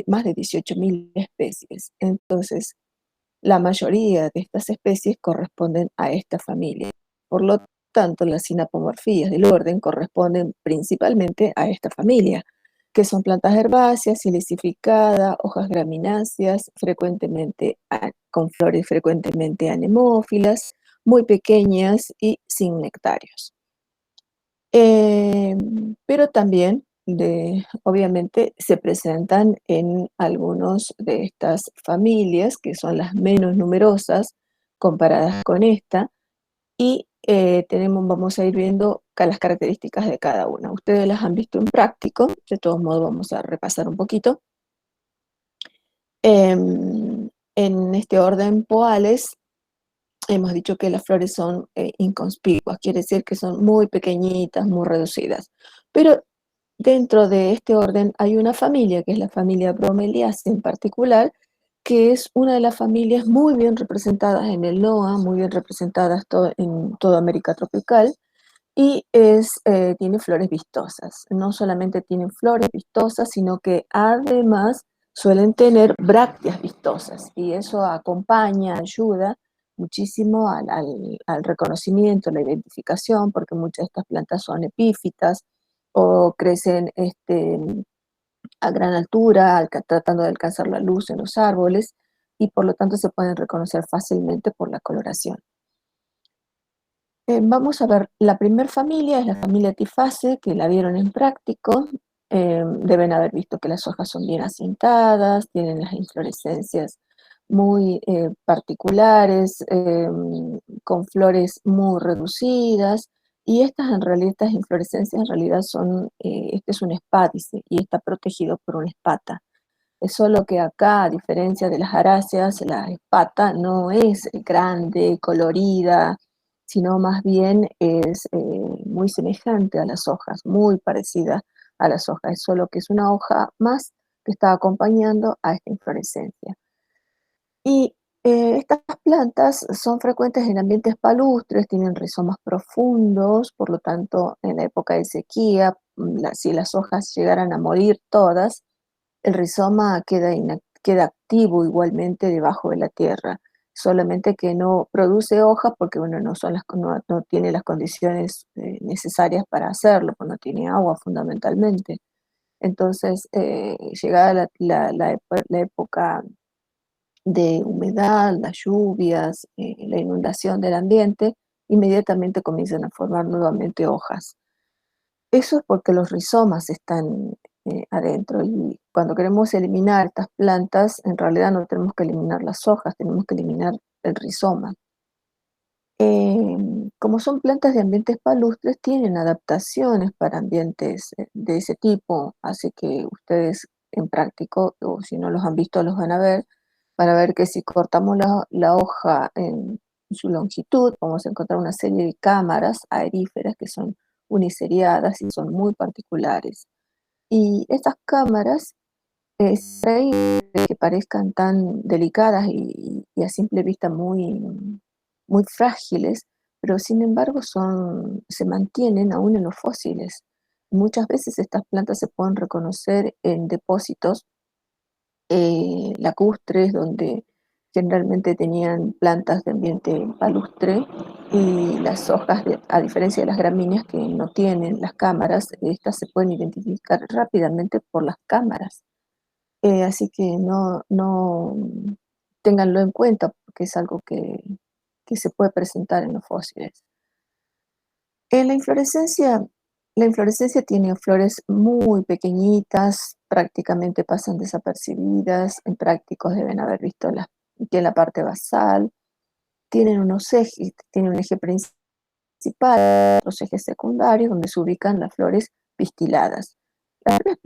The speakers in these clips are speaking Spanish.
más de 18.000 especies. Entonces, la mayoría de estas especies corresponden a esta familia. Por lo tanto, las sinapomorfías del orden corresponden principalmente a esta familia, que son plantas herbáceas, silicificadas, hojas gramináceas, con flores frecuentemente anemófilas, muy pequeñas y sin nectarios. Pero también, obviamente, se presentan en algunos de estas familias, que son las menos numerosas comparadas con esta, y vamos a ir viendo las características de cada una. Ustedes las han visto en práctico, de todos modos vamos a repasar un poquito. En este orden Poales, hemos dicho que las flores son inconspicuas, quiere decir que son muy pequeñitas, muy reducidas. Pero dentro de este orden hay una familia, que es la familia Bromeliaceae en particular, que es una de las familias muy bien representadas en el NOA, muy bien representadas en toda América tropical, y tiene flores vistosas. No solamente tienen flores vistosas, sino que además suelen tener brácteas vistosas, y eso acompaña, ayuda muchísimo al reconocimiento, a la identificación, porque muchas de estas plantas son epífitas o crecen a gran altura, tratando de alcanzar la luz en los árboles, y por lo tanto se pueden reconocer fácilmente por la coloración. Vamos a ver, la primer familia es la familia Tifaceae, que la vieron en práctico. Deben haber visto que las hojas son bien acintadas, tienen las inflorescencias muy particulares, con flores muy reducidas, y estas inflorescencias en realidad este es un espádice y está protegido por una espata. Es solo que acá, a diferencia de las aráceas, la espata no es grande, colorida, sino más bien es muy semejante a las hojas, muy parecida a las hojas, es solo que es una hoja más que está acompañando a esta inflorescencia. Y estas plantas son frecuentes en ambientes palustres, tienen rizomas profundos, por lo tanto, en la época de sequía, si las hojas llegaran a morir todas, el rizoma queda activo igualmente debajo de la tierra, solamente que no produce hojas porque bueno, no tiene las condiciones necesarias para hacerlo, pues no tiene agua fundamentalmente. Entonces, llegada la época de humedad, las lluvias, la inundación del ambiente, inmediatamente comienzan a formar nuevamente hojas. Eso es porque los rizomas están adentro, y cuando queremos eliminar estas plantas, en realidad no tenemos que eliminar las hojas, tenemos que eliminar el rizoma. Como son plantas de ambientes palustres, tienen adaptaciones para ambientes de ese tipo, así que ustedes en práctico, o si no los han visto, los van a ver, para ver que si cortamos la hoja en su longitud, vamos a encontrar una serie de cámaras aeríferas que son uniseriadas y son muy particulares. Y estas cámaras, es increíble que parezcan tan delicadas y a simple vista muy frágiles, pero sin embargo se mantienen aún en los fósiles. Muchas veces estas plantas se pueden reconocer en depósitos lacustres, donde generalmente tenían plantas de ambiente palustre, y las hojas, a diferencia de las gramíneas que no tienen las cámaras, estas se pueden identificar rápidamente por las cámaras. Así que no ténganlo en cuenta, porque es algo que se puede presentar en los fósiles. En la inflorescencia tiene flores muy pequeñitas, prácticamente pasan desapercibidas. En prácticos deben haber visto que en la parte basal tienen unos ejes, tiene un eje principal, otros ejes secundarios donde se ubican las flores pistiladas. Las flores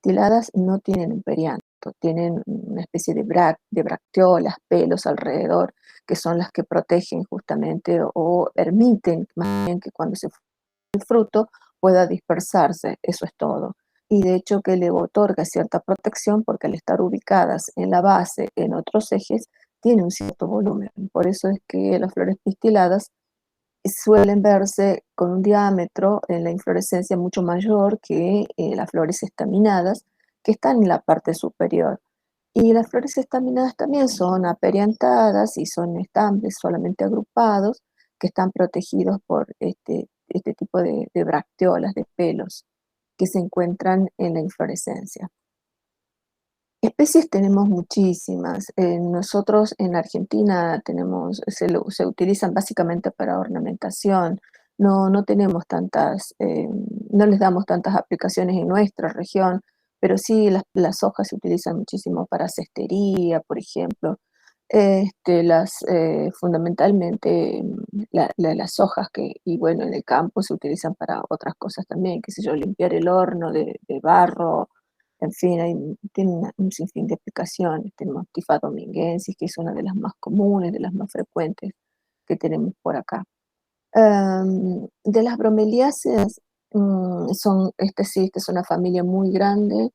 pistiladas no tienen un perianto, tienen una especie de bracteolas, pelos alrededor, que son las que protegen justamente o permiten más bien que cuando se el fruto pueda dispersarse, eso es todo. Y de hecho que le otorga cierta protección, porque al estar ubicadas en la base, en otros ejes, tiene un cierto volumen. Por eso es que las flores pistiladas suelen verse con un diámetro en la inflorescencia mucho mayor que las flores estaminadas, que están en la parte superior. Y las flores estaminadas también son aperiantadas y son estambres solamente agrupados que están protegidos por este tipo de bracteolas, de pelos, que se encuentran en la inflorescencia. Especies tenemos muchísimas. Nosotros en Argentina se utilizan básicamente para ornamentación. No tenemos no les damos tantas aplicaciones en nuestra región, pero sí las hojas se utilizan muchísimo para cestería, por ejemplo. Fundamentalmente las hojas y bueno, en el campo se utilizan para otras cosas también, qué sé yo, limpiar el horno de barro, en fin, tiene un sinfín de aplicaciones. Tenemos Tifa dominguensis, que es una de las más comunes, de las más frecuentes que tenemos por acá. De las bromeliáceas, esta es una familia muy grande,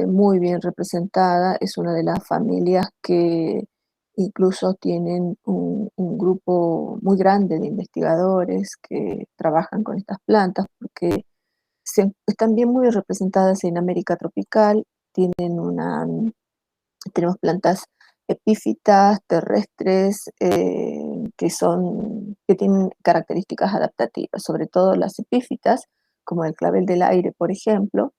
muy bien representada. Es una de las familias que incluso tienen un grupo muy grande de investigadores que trabajan con estas plantas, porque están bien muy representadas en América tropical. Tenemos plantas epífitas, terrestres, que tienen características adaptativas, sobre todo las epífitas, como el clavel del aire, por ejemplo,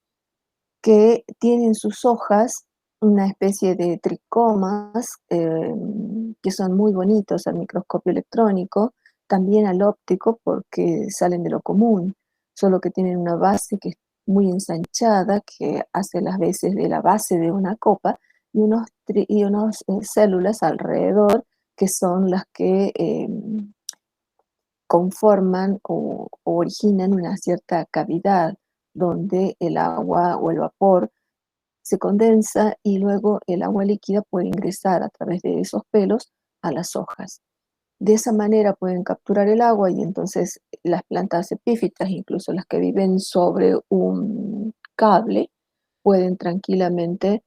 que tienen sus hojas una especie de tricomas, que son muy bonitos al microscopio electrónico, también al óptico porque salen de lo común, solo que tienen una base que es muy ensanchada, que hace las veces de la base de una copa, y unos células alrededor que son las que conforman o originan una cierta cavidad donde el agua o el vapor se condensa y luego el agua líquida puede ingresar a través de esos pelos a las hojas. De esa manera pueden capturar el agua y entonces las plantas epífitas, incluso las que viven sobre un cable, pueden tranquilamente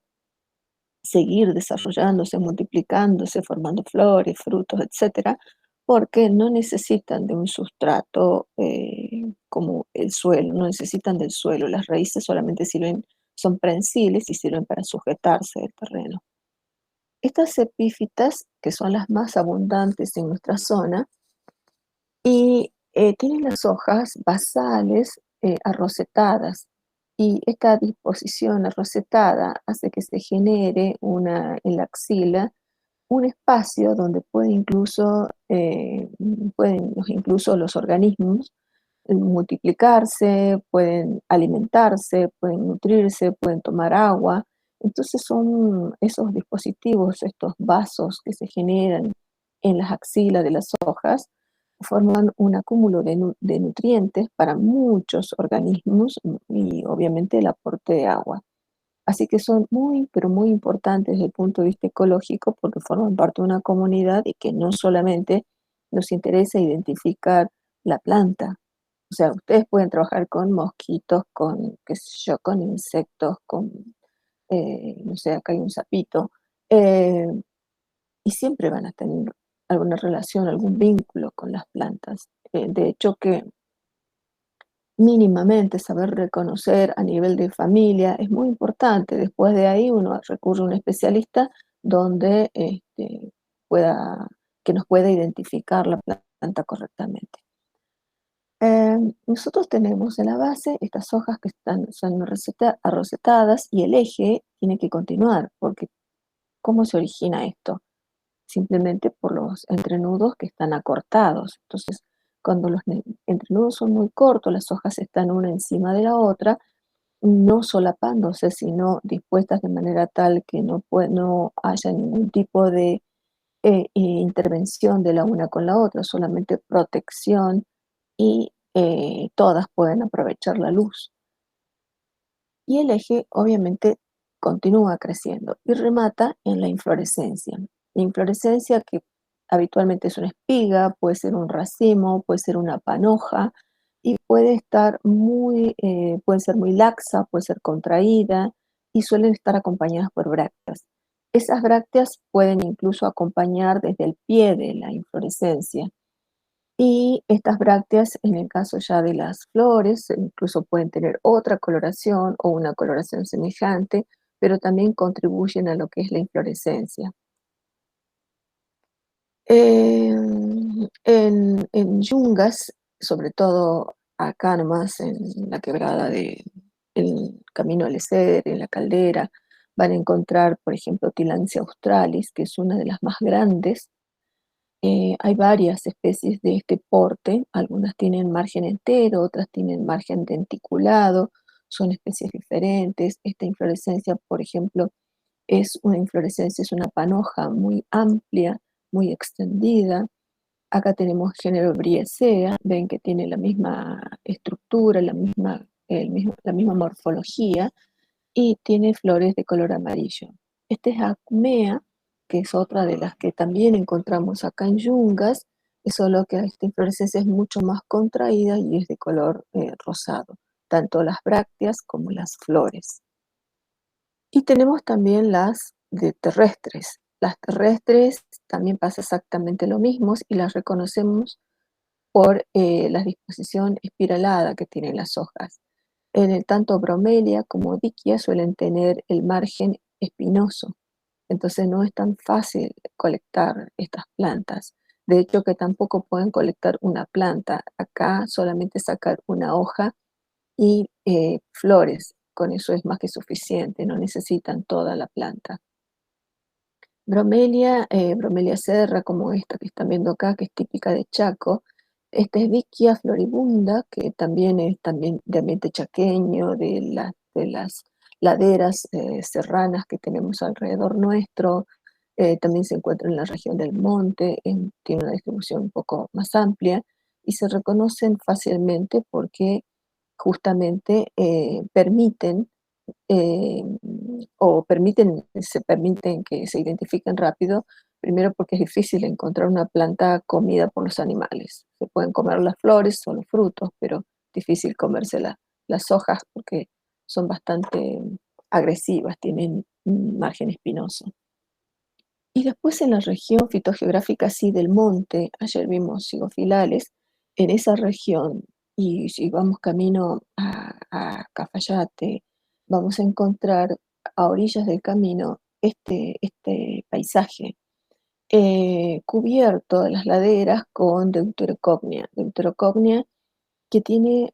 seguir desarrollándose, multiplicándose, formando flores, frutos, etcétera, porque no necesitan de un sustrato como el suelo, no necesitan del suelo. Las raíces solamente son prensiles y sirven para sujetarse del terreno. Estas epífitas, que son las más abundantes en nuestra zona, y tienen las hojas basales arrocetadas, y esta disposición arrocetada hace que se genere en la axila un espacio donde pueden incluso los organismos multiplicarse, pueden alimentarse, pueden nutrirse, pueden tomar agua. Entonces son esos dispositivos, estos vasos que se generan en las axilas de las hojas, forman un acúmulo de nutrientes para muchos organismos y obviamente el aporte de agua. Así que son muy, pero muy importantes desde el punto de vista ecológico porque forman parte de una comunidad y que no solamente nos interesa identificar la planta. O sea, ustedes pueden trabajar con mosquitos, con, qué sé yo, con insectos, no sé, acá hay un sapito, eh, y siempre van a tener alguna relación, algún vínculo con las plantas. De hecho, que mínimamente saber reconocer a nivel de familia es muy importante. Después de ahí uno recurre a un especialista donde que nos pueda identificar la planta correctamente. Nosotros tenemos en la base estas hojas que son arrocetadas y el eje tiene que continuar, porque ¿cómo se origina esto? Simplemente por los entrenudos que están acortados. Entonces, cuando los entrenudos son muy cortos, las hojas están una encima de la otra, no solapándose, sino dispuestas de manera tal que no haya ningún tipo de intervención de la una con la otra, solamente protección y todas pueden aprovechar la luz. Y el eje obviamente continúa creciendo y remata en la inflorescencia. La inflorescencia, que habitualmente es una espiga, puede ser un racimo, puede ser una panoja y puede ser muy laxa, puede ser contraída y suelen estar acompañadas por brácteas. Esas brácteas pueden incluso acompañar desde el pie de la inflorescencia Y estas brácteas, en el caso ya de las flores, incluso pueden tener otra coloración o una coloración semejante, pero también contribuyen a lo que es la inflorescencia. En yungas, sobre todo acá nomás en la quebrada de el Camino al Ester, en La Caldera, van a encontrar, por ejemplo, Tillandsia australis, que es una de las más grandes. Hay varias especies de este porte, algunas tienen margen entero, otras tienen margen denticulado, son especies diferentes. Esta inflorescencia, por ejemplo, es una panoja muy amplia, muy extendida. Acá tenemos género Briacea, ven que tiene la misma estructura, la misma morfología y tiene flores de color amarillo. Este es Acmea, que es otra de las que también encontramos acá en Yungas, es solo que esta inflorescencia es mucho más contraída y es de color rosado, tanto las brácteas como las flores. Y tenemos también las de terrestres. Las terrestres también pasa exactamente lo mismo y las reconocemos por la disposición espiralada que tienen las hojas. Tanto bromelia como diquia suelen tener el margen espinoso, entonces no es tan fácil colectar estas plantas. De hecho, que tampoco pueden colectar una planta. Acá solamente sacar una hoja y flores. Con eso es más que suficiente, no necesitan toda la planta. Bromelia serra, como esta que están viendo acá, que es típica de Chaco. Esta es Vicia floribunda, que también es también de ambiente chaqueño, de las laderas serranas que tenemos alrededor nuestro. También se encuentra en la región del monte, tiene una distribución un poco más amplia y se reconocen fácilmente porque justamente eh, se permiten que se identifiquen rápido, primero porque es difícil encontrar una planta comida por los animales. Se pueden comer las flores o los frutos, pero difícil comerse las hojas porque son bastante agresivas, tienen un margen espinoso. Y después en la región fitogeográfica así del monte, ayer vimos zigofilales, en esa región, y si vamos camino a Cafayate, vamos a encontrar a orillas del camino este paisaje cubierto de las laderas con Deuterocognia que tiene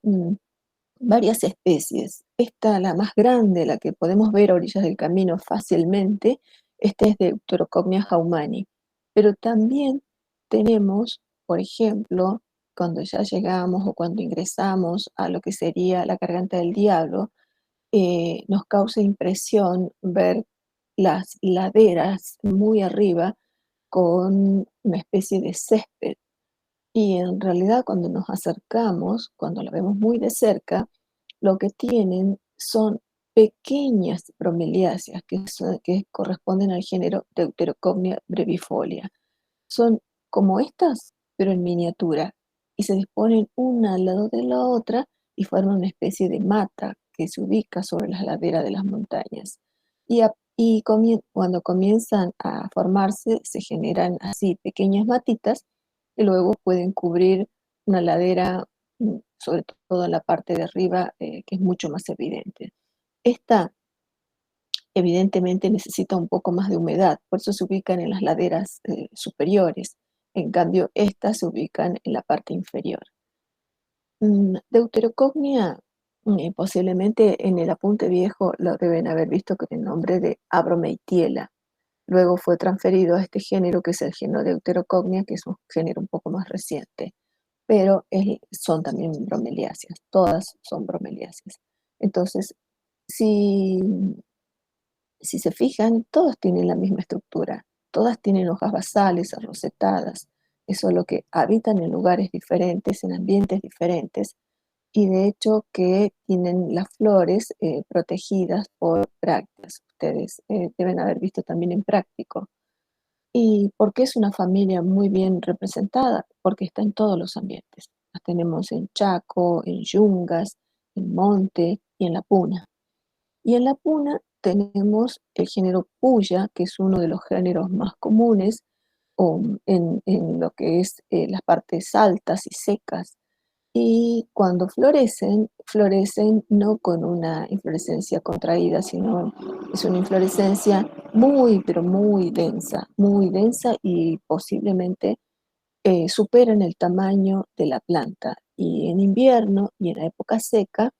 varias especies. Esta, la más grande, la que podemos ver a orillas del camino fácilmente, esta es de Deuterocognia haumani. Pero también tenemos, por ejemplo, cuando ya llegamos o cuando ingresamos a lo que sería la garganta del diablo, nos causa impresión ver las laderas muy arriba con una especie de césped. Y en realidad cuando nos acercamos, cuando la vemos muy de cerca, lo que tienen son pequeñas bromeliáceas que corresponden al género Deuterocognia brevifolia. Son como estas, pero en miniatura, y se disponen una al lado de la otra y forman una especie de mata que se ubica sobre las laderas de las montañas. Cuando comienzan a formarse, se generan así pequeñas matitas que luego pueden cubrir una ladera, sobre todo en la parte de arriba, que es mucho más evidente. Esta evidentemente necesita un poco más de humedad, por eso se ubican en las laderas superiores. En cambio, estas se ubican en la parte inferior. Deuterocognia, posiblemente en el apunte viejo lo deben haber visto con el nombre de Abromeitiela. Luego fue transferido a este género que es el género Deuterocognia, que es un género un poco más reciente, pero son también bromeliáceas, todas son bromeliáceas. Entonces, si si se fijan, todas tienen la misma estructura, todas tienen hojas basales, arrocetadas, es solo que habitan en lugares diferentes, en ambientes diferentes, y de hecho que tienen las flores protegidas por brácteas. Ustedes deben haber visto también en práctico. ¿Y por qué es una familia muy bien representada? Porque está en todos los ambientes. Las tenemos en Chaco, en Yungas, en Monte y en La Puna. Y en la puna tenemos el género puya, que es uno de los géneros más comunes, o en lo que es las partes altas y secas. Y cuando florecen, florecen no con una inflorescencia contraída, sino es una inflorescencia muy, pero muy densa y posiblemente superan el tamaño de la planta. Y en invierno y en la época seca,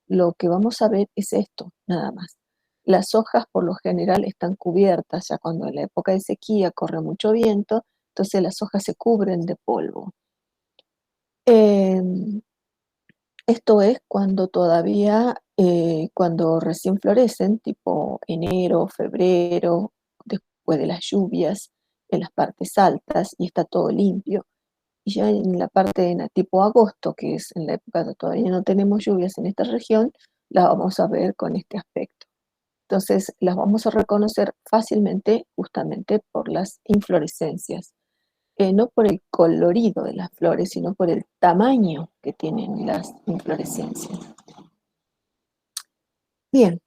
lo que vamos a ver es esto, nada más. Las hojas por lo general están cubiertas, ya cuando en la época de sequía corre mucho viento, entonces las hojas se cubren de polvo. Em, Esto es cuando todavía, cuando recién florecen, tipo enero, febrero, después de las lluvias, en las partes altas y está todo limpio. Y ya en la parte tipo agosto, que es en la época que todavía no tenemos lluvias en esta región, la vamos a ver con este aspecto. Entonces, las vamos a reconocer fácilmente justamente por las inflorescencias, no por el colorido de las flores, sino por el tamaño que tienen las inflorescencias. Bien,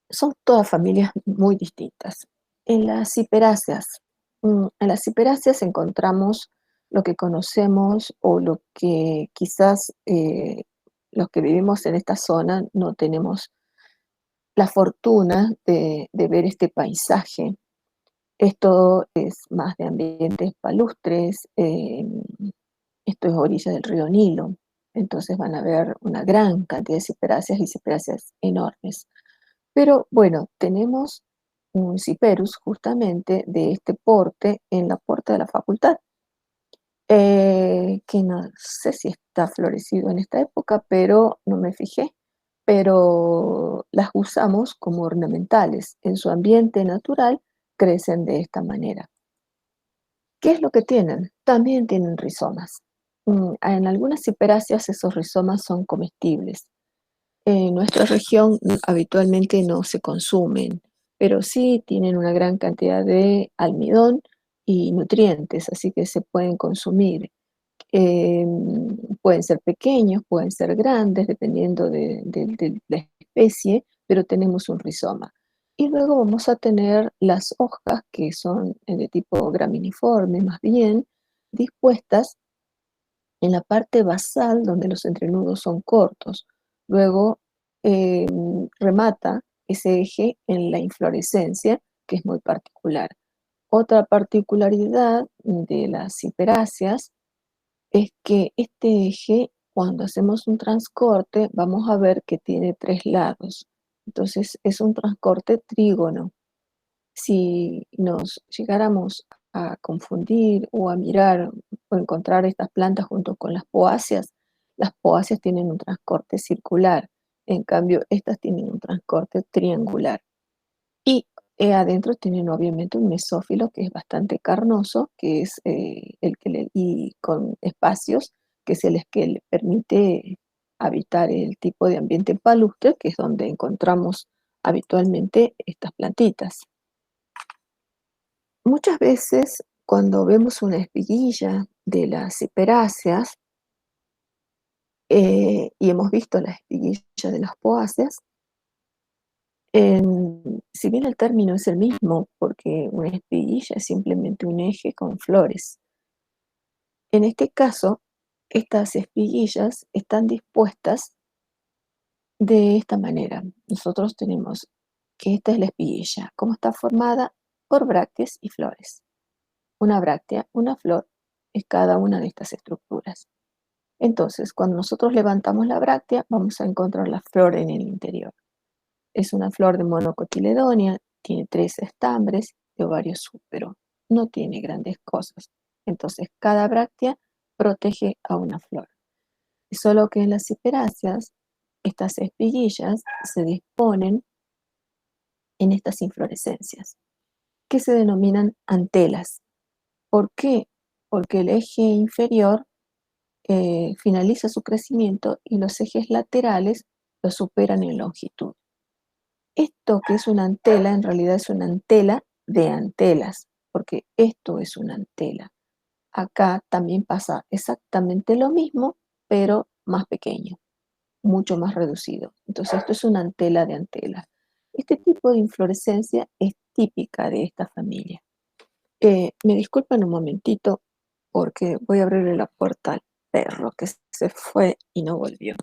son todas familias muy distintas. En las ciperáceas encontramos lo que conocemos o lo que quizás los que vivimos en esta zona no tenemos la fortuna de ver este paisaje. Esto es más de ambientes palustres, esto es orilla del río Nilo, entonces van a ver una gran cantidad de ciperáceas y ciperáceas enormes. Pero bueno, tenemos un ciperus justamente de este porte en la puerta de la facultad, que no sé si está florecido en esta época, pero no me fijé, pero las usamos como ornamentales. En su ambiente natural crecen de esta manera. ¿Qué es lo que tienen? También tienen rizomas. En algunas ciperáceas esos rizomas son comestibles. En nuestra región habitualmente no se consumen, pero sí tienen una gran cantidad de almidón y nutrientes, así que se pueden consumir. Pueden ser pequeños, pueden ser grandes, dependiendo de la especie, pero tenemos un rizoma. Y luego vamos a tener las hojas, que son de tipo graminiforme, más bien, dispuestas en la parte basal, donde los entrenudos son cortos. Luego eh, remata ese eje en la inflorescencia, que es muy particular. Otra particularidad de las ciperáceas es que este eje, cuando hacemos un transcorte, vamos a ver que tiene tres lados. Entonces es un transcorte trígono. Si nos llegáramos a confundir o a mirar o encontrar estas plantas junto con las poáceas tienen un transcorte circular, en cambio estas tienen un transcorte triangular. Y adentro tienen obviamente un mesófilo que es bastante carnoso, que es y con espacios, que es el que le permite habitar el tipo de ambiente palustre, que es donde encontramos habitualmente estas plantitas. Muchas veces cuando vemos una espiguilla de las ciperáceas, y hemos visto la espiguilla de las poáceas, si bien el término es el mismo, porque una espiguilla es simplemente un eje con flores, en este caso, estas espiguillas están dispuestas de esta manera. Nosotros tenemos que esta es la espiguilla, cómo está formada por brácteas y flores. Una bráctea, una flor, es cada una de estas estructuras. Entonces, cuando nosotros levantamos la bráctea, vamos a encontrar la flor en el interior. Es una flor de monocotiledonia, tiene 3 estambres de ovario súpero, no tiene grandes cosas. Entonces, cada bráctea protege a una flor. Solo que en las ciperáceas, estas espiguillas se disponen en estas inflorescencias, que se denominan antelas. ¿Por qué? Porque el eje inferior finaliza su crecimiento y los ejes laterales lo superan en longitud. Esto que es una antela, en realidad es una antela de antelas, porque esto es una antela. Acá también pasa exactamente lo mismo, pero más pequeño, mucho más reducido. Entonces esto es una antela de antelas. Este tipo de inflorescencia es típica de esta familia. Me disculpan un momentito porque voy a abrirle la puerta al perro que se fue y no volvió.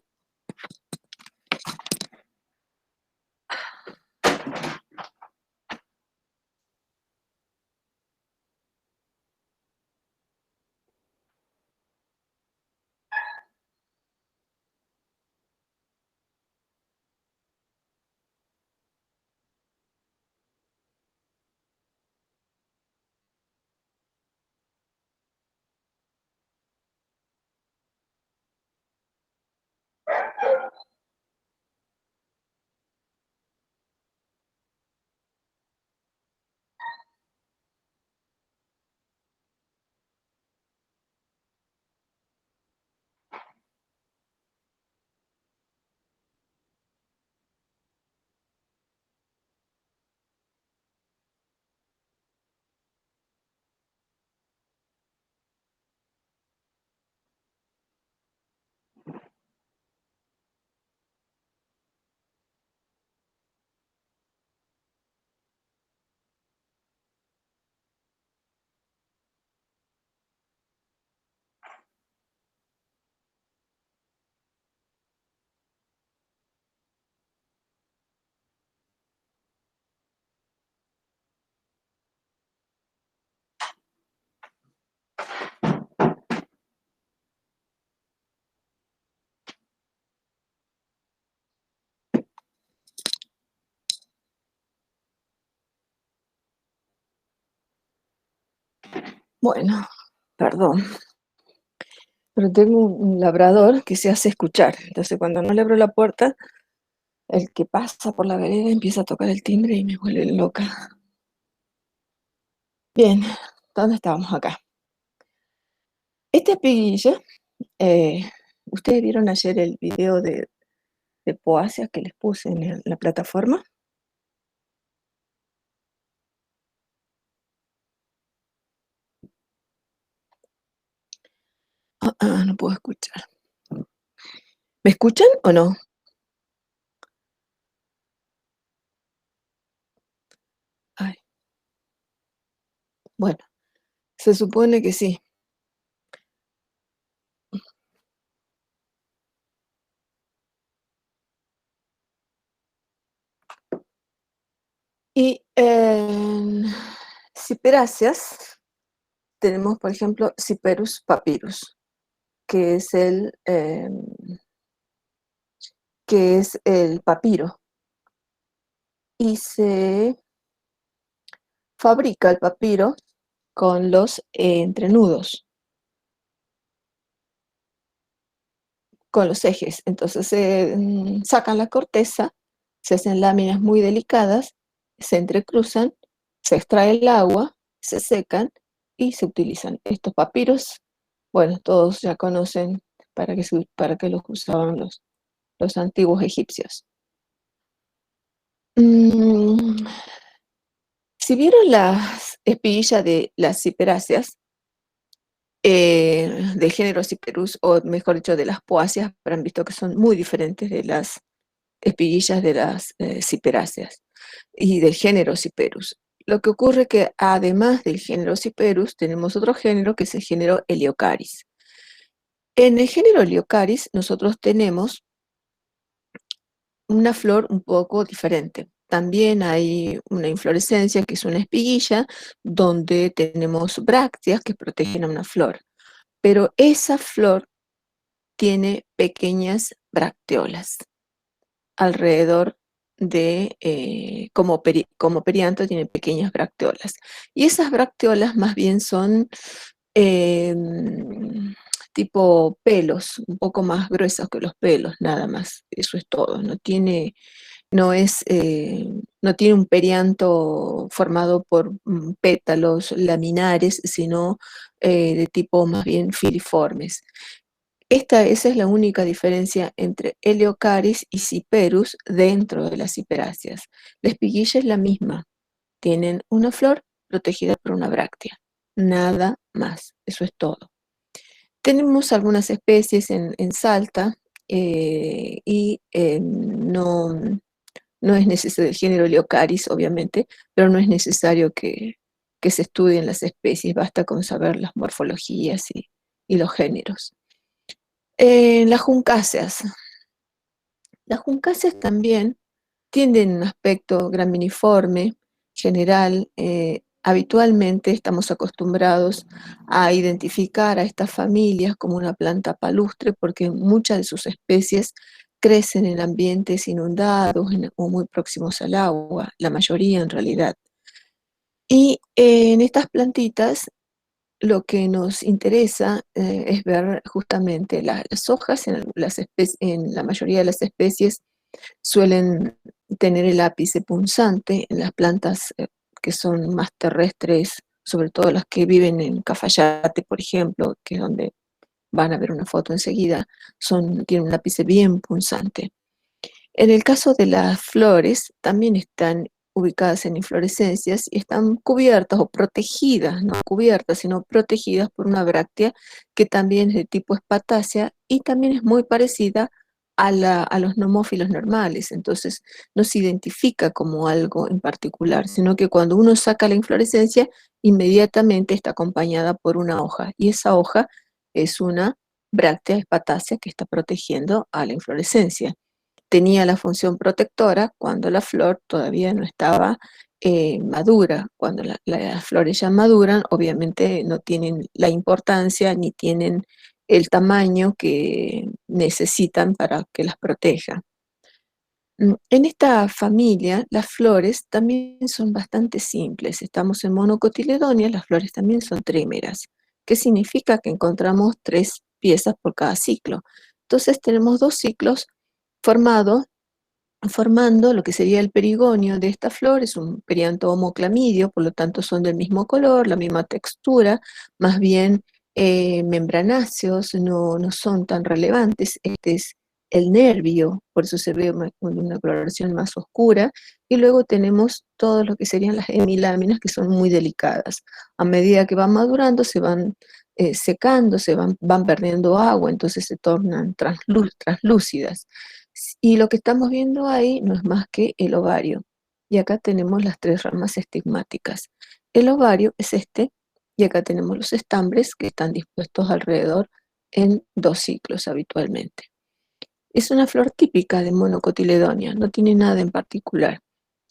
Bueno, perdón, pero tengo un labrador que se hace escuchar. Entonces, cuando no le abro la puerta, el que pasa por la vereda empieza a tocar el timbre y me vuelve loca. Bien, ¿dónde estábamos acá? Este espiguillo, eh, ¿ustedes vieron ayer el video de Poasia que les puse en la plataforma? No puedo escuchar. ¿Me escuchan o no? Ay, bueno, se supone que sí. Y en ciperáceas tenemos, por ejemplo, Cyperus papyrus, que es el papiro. Y se fabrica el papiro con los entrenudos, con los ejes. Entonces se sacan la corteza, se hacen láminas muy delicadas, se entrecruzan, se extrae el agua, se secan y se utilizan. Estos papiros, bueno, todos ya conocen para qué los usaban los antiguos egipcios. Mm, si vieron las espiguillas de las ciperáceas, del género Cyperus, o mejor dicho, de las poáceas, habrán visto que son muy diferentes de las espiguillas de las ciperáceas y del género Cyperus. Lo que ocurre que además del género Cyperus tenemos otro género que es el género Heliocaris. En el género Heliocaris nosotros tenemos una flor un poco diferente. También hay una inflorescencia que es una espiguilla donde tenemos brácteas que protegen a una flor, pero esa flor tiene pequeñas bracteolas alrededor de, como perianto, tiene pequeñas bracteolas. Y esas bracteolas más bien son tipo pelos, un poco más gruesos que los pelos, nada más. Eso es todo. No tiene un perianto formado por pétalos laminares, sino de tipo más bien filiformes. Esa es la única diferencia entre Heliocaris y Cyperus dentro de las ciperáceas. La espiguilla es la misma, tienen una flor protegida por una bráctea, nada más, eso es todo. Tenemos algunas especies en Salta y no es necesario, el género Heliocaris obviamente, pero no es necesario que se estudien las especies, basta con saber las morfologías y los géneros. Las juncáceas. Las juncáceas también tienen un aspecto graminiforme, general. Habitualmente estamos acostumbrados a identificar a estas familias como una planta palustre porque muchas de sus especies crecen en ambientes inundados o muy próximos al agua, la mayoría en realidad. Y en estas plantitas lo que nos interesa es ver justamente las hojas en la mayoría de las especies suelen tener el ápice punzante en las plantas que son más terrestres, sobre todo las que viven en Cafayate, por ejemplo, que es donde van a ver una foto enseguida, tienen un ápice bien punzante. En el caso de las flores, también están ubicadas en inflorescencias y están cubiertas o protegidas, no cubiertas, sino protegidas por una bráctea que también es de tipo espatácea y también es muy parecida a los nomófilos normales. Entonces no se identifica como algo en particular, sino que cuando uno saca la inflorescencia, inmediatamente está acompañada por una hoja y esa hoja es una bráctea espatácea que está protegiendo a la inflorescencia. Tenía la función protectora cuando la flor todavía no estaba madura. Cuando las flores ya maduran, obviamente no tienen la importancia ni tienen el tamaño que necesitan para que las proteja. En esta familia, las flores también son bastante simples. Estamos en monocotiledóneas, las flores también son trímeras, que significa que encontramos 3 piezas por cada ciclo. Entonces tenemos 2 ciclos formados formando lo que sería el perigonio de esta flor. Es un perianto homoclamidio, por lo tanto son del mismo color, la misma textura, más bien membranáceos, no son tan relevantes. Este es el nervio, por eso se ve una coloración más oscura, y luego tenemos todo lo que serían las hemiláminas, que son muy delicadas. A medida que van madurando, se van secando, van perdiendo agua, entonces se tornan translúcidas. Y lo que estamos viendo ahí no es más que el ovario. Y acá tenemos las 3 ramas estigmáticas. El ovario es este, y acá tenemos los estambres que están dispuestos alrededor en 2 ciclos habitualmente. Es una flor típica de monocotiledonia, no tiene nada en particular.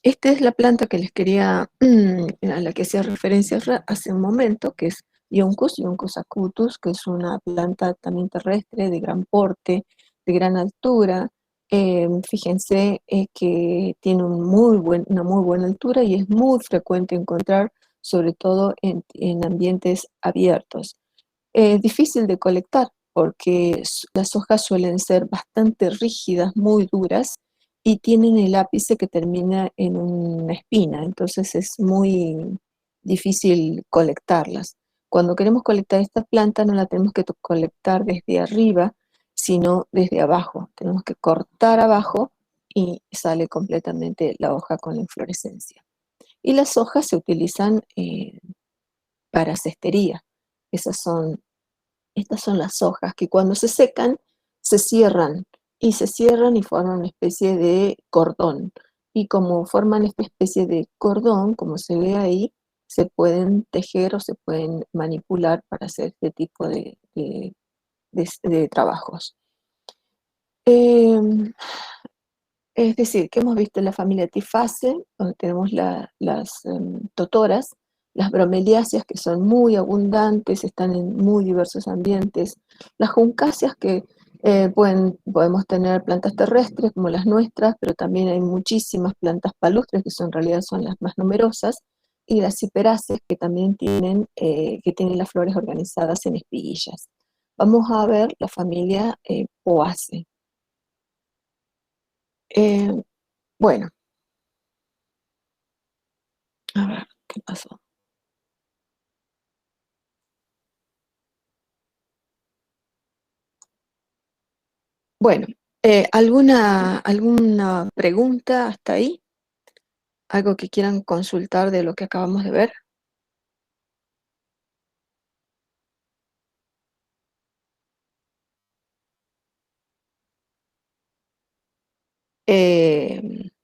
Esta es la planta que les quería, a la que hacía referencia hace un momento, que es Ioncus acutus, que es una planta también terrestre de gran porte, de gran altura. Fíjense que tiene una muy buena altura y es muy frecuente encontrar, sobre todo en ambientes abiertos. Difícil de colectar porque las hojas suelen ser bastante rígidas, muy duras, y tienen el ápice que termina en una espina, entonces es muy difícil colectarlas. Cuando queremos colectar esta planta no la tenemos que colectar desde arriba, sino desde abajo. Tenemos que cortar abajo y sale completamente la hoja con la inflorescencia. Y las hojas se utilizan para cestería. Esas son Estas son las hojas que cuando se secan se cierran y forman una especie de cordón. Y como forman esta especie de cordón, como se ve ahí, se pueden tejer o se pueden manipular para hacer este tipo de trabajos. Em, es decir, que hemos visto en la familia Tiface, donde tenemos las totoras, las bromeliáceas, que son muy abundantes, están en muy diversos ambientes, las juncáceas, que podemos tener plantas terrestres como las nuestras, pero también hay muchísimas plantas palustres, que en realidad son las más numerosas, y las ciperáceas, que tienen las flores organizadas en espiguillas. Vamos a ver la familia Poaceae. Eh, bueno, a ver, ¿qué pasó? Bueno, ¿alguna pregunta hasta ahí? ¿Algo que quieran consultar de lo que acabamos de ver?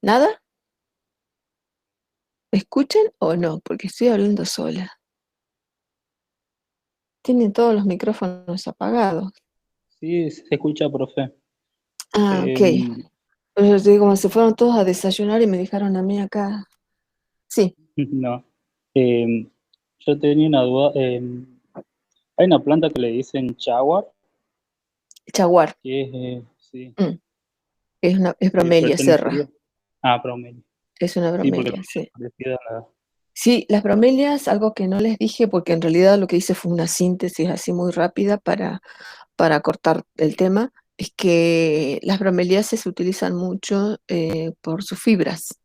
¿Nada? ¿Me escuchan o no? Porque estoy hablando sola. Tienen todos los micrófonos apagados. Sí, se escucha, profe. Ah, ok. Em, Pero yo digo, como se fueron todos a desayunar y me dejaron a mí acá. Sí, no. Em, yo tenía una duda. Hay una planta que le dicen jaguar, jaguar. que es, sí, Mm, es pero bromelia, está en serra. frío. Ah, promedio. Es una Sí, porque bromelia, es sí. parecida a la... Sí, las bromelias, algo que no les dije, porque en realidad lo que hice fue una síntesis así muy rápida para cortar el tema, es que las bromelias se utilizan mucho por sus fibras.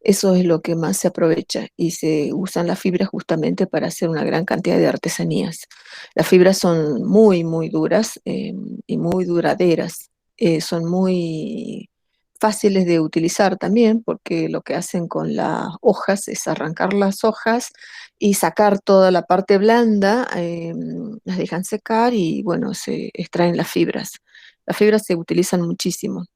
Eso es lo que más se aprovecha y se usan las fibras justamente para hacer una gran cantidad de artesanías. Las fibras son muy, muy duras y muy duraderas. Son muy fáciles de utilizar también porque lo que hacen con las hojas es arrancar las hojas y sacar toda la parte blanda, las dejan secar y bueno, se extraen las fibras. Las fibras se utilizan muchísimo.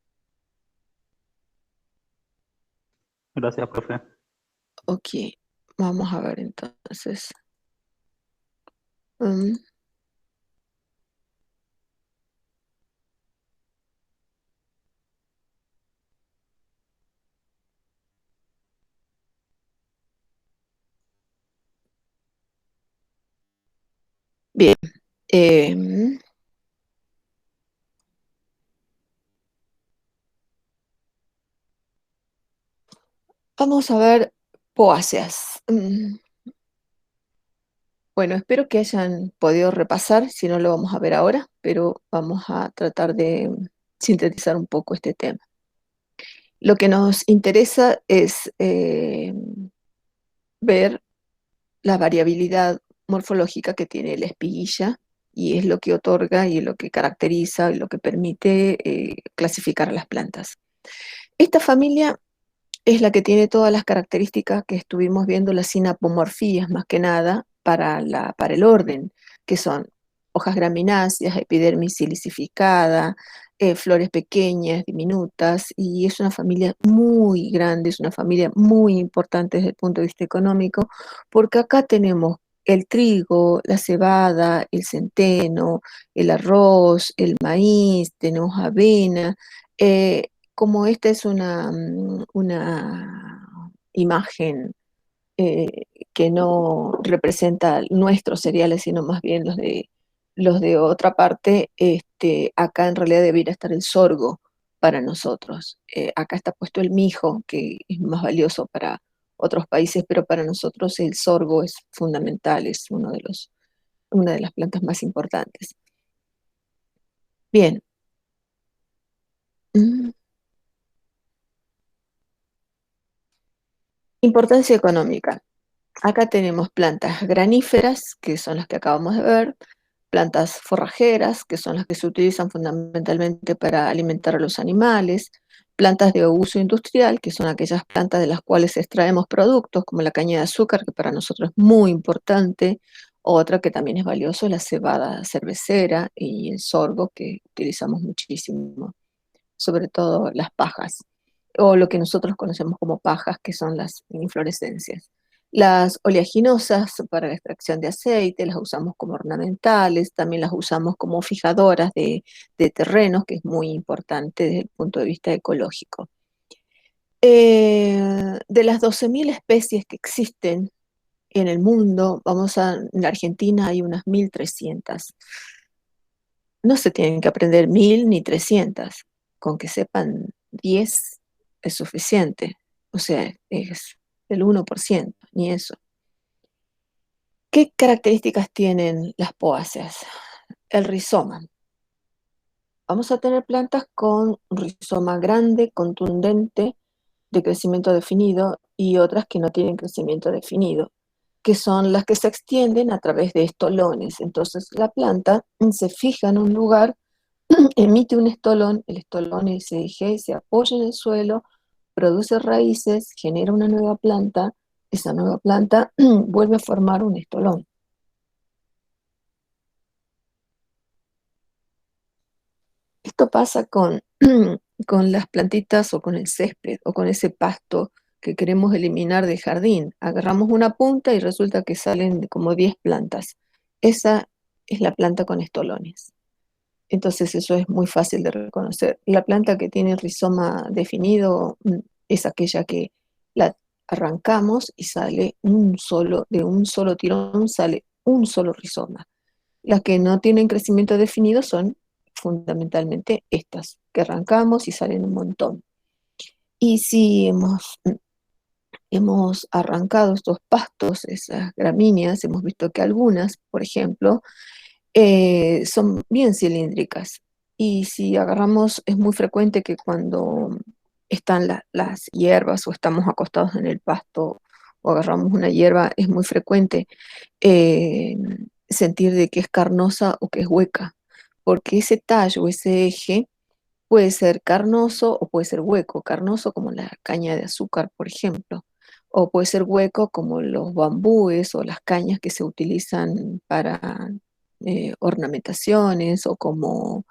Gracias, profe. Ok, vamos a ver entonces. Mm, Bien, em, vamos a ver poáceas. Bueno, espero que hayan podido repasar, si no lo vamos a ver ahora, pero vamos a tratar de sintetizar un poco este tema. Lo que nos interesa es ver la variabilidad morfológica que tiene la espiguilla y es lo que otorga y lo que caracteriza y lo que permite clasificar las plantas. Esta familia es la que tiene todas las características que estuvimos viendo, las sinapomorfías más que nada para el orden, que son hojas gramináceas, epidermis silicificada, flores pequeñas, diminutas, y es una familia muy grande, es una familia muy importante desde el punto de vista económico, porque acá tenemos el trigo, la cebada, el centeno, el arroz, el maíz, tenemos avena. Como esta es una imagen eh, que no representa nuestros cereales, sino más bien los de otra parte, acá en realidad debería estar el sorgo para nosotros. Acá está puesto el mijo, que es más valioso para otros países, pero para nosotros el sorgo es fundamental, es una de las plantas más importantes. Bien. Mm. Importancia económica. Acá tenemos plantas graníferas, que son las que acabamos de ver, plantas forrajeras, que son las que se utilizan fundamentalmente para alimentar a los animales, plantas de uso industrial, que son aquellas plantas de las cuales extraemos productos, como la caña de azúcar, que para nosotros es muy importante, otra que también es valioso es la cebada cervecera y el sorgo, que utilizamos muchísimo, sobre todo las pajas, o lo que nosotros conocemos como pajas, que son las inflorescencias. Las oleaginosas para la extracción de aceite, las usamos como ornamentales, también las usamos como fijadoras de terrenos, que es muy importante desde el punto de vista ecológico. De las 12.000 especies que existen en el mundo, en la Argentina hay unas 1.300. No se tienen que aprender 1.000 ni 300, con que sepan 10 es suficiente, o sea, es el 1%, ni eso. ¿Qué características tienen las poáceas? El rizoma. Vamos a tener plantas con un rizoma grande, contundente, de crecimiento definido, y otras que no tienen crecimiento definido, que son las que se extienden a través de estolones. Entonces la planta se fija en un lugar, emite un estolón, el estolón se eje, se apoya en el suelo, produce raíces, genera una nueva planta, esa nueva planta vuelve a formar un estolón. Esto pasa con, con las plantitas o con el césped o con ese pasto que queremos eliminar del jardín. Agarramos una punta y resulta que salen como 10 plantas. Esa es la planta con estolones. Entonces eso es muy fácil de reconocer. La planta que tiene rizoma definido es aquella que la arrancamos y sale de un solo tirón sale un solo rizoma. Las que no tienen crecimiento definido son fundamentalmente estas, que arrancamos y salen un montón. Y si hemos arrancado estos pastos, esas gramíneas, hemos visto que algunas, por ejemplo, son bien cilíndricas. Y si agarramos, es muy frecuente que cuando están las hierbas o estamos acostados en el pasto o agarramos una hierba, es muy frecuente eh, sentir de que es carnosa o que es hueca, porque ese tallo, ese eje, puede ser carnoso o puede ser hueco. Carnoso como la caña de azúcar, por ejemplo, o puede ser hueco como los bambúes o las cañas que se utilizan para ornamentaciones o como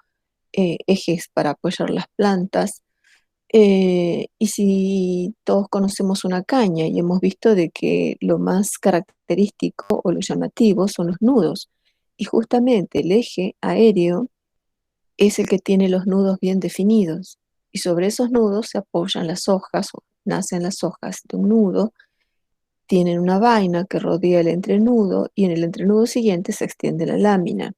ejes para apoyar las plantas. Y si todos conocemos una caña y hemos visto de que lo más característico o lo llamativo son los nudos, y justamente el eje aéreo es el que tiene los nudos bien definidos, y sobre esos nudos se apoyan las hojas, o nacen las hojas de un nudo, tienen una vaina que rodea el entrenudo, y en el entrenudo siguiente se extiende la lámina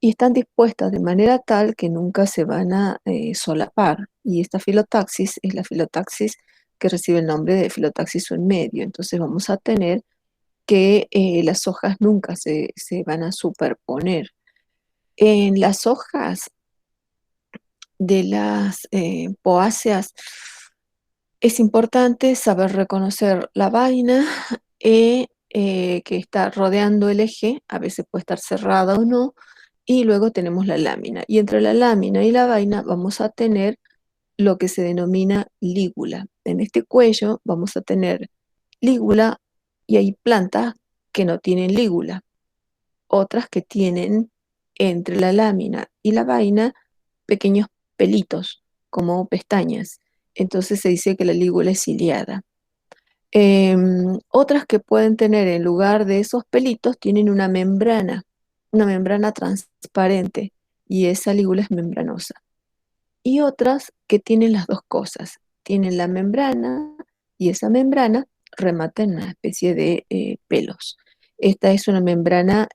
y están dispuestas de manera tal que nunca se van a solapar. Y esta filotaxis es la filotaxis que recibe el nombre de filotaxis en medio. Entonces vamos a tener que las hojas nunca se van a superponer. En las hojas de las poáceas es importante saber reconocer la vaina que está rodeando el eje, a veces puede estar cerrada o no, y luego tenemos la lámina. Y entre la lámina y la vaina vamos a tener lo que se denomina lígula. En este cuello vamos a tener lígula y hay plantas que no tienen lígula, otras que tienen entre la lámina y la vaina pequeños pelitos, como pestañas. Entonces se dice que la lígula es ciliada. Otras que pueden tener en lugar de esos pelitos tienen una membrana transparente, y esa lígula es membranosa. Y otras que tienen las dos cosas, tienen la membrana y esa membrana remata en una especie de pelos. Esta es una membrana,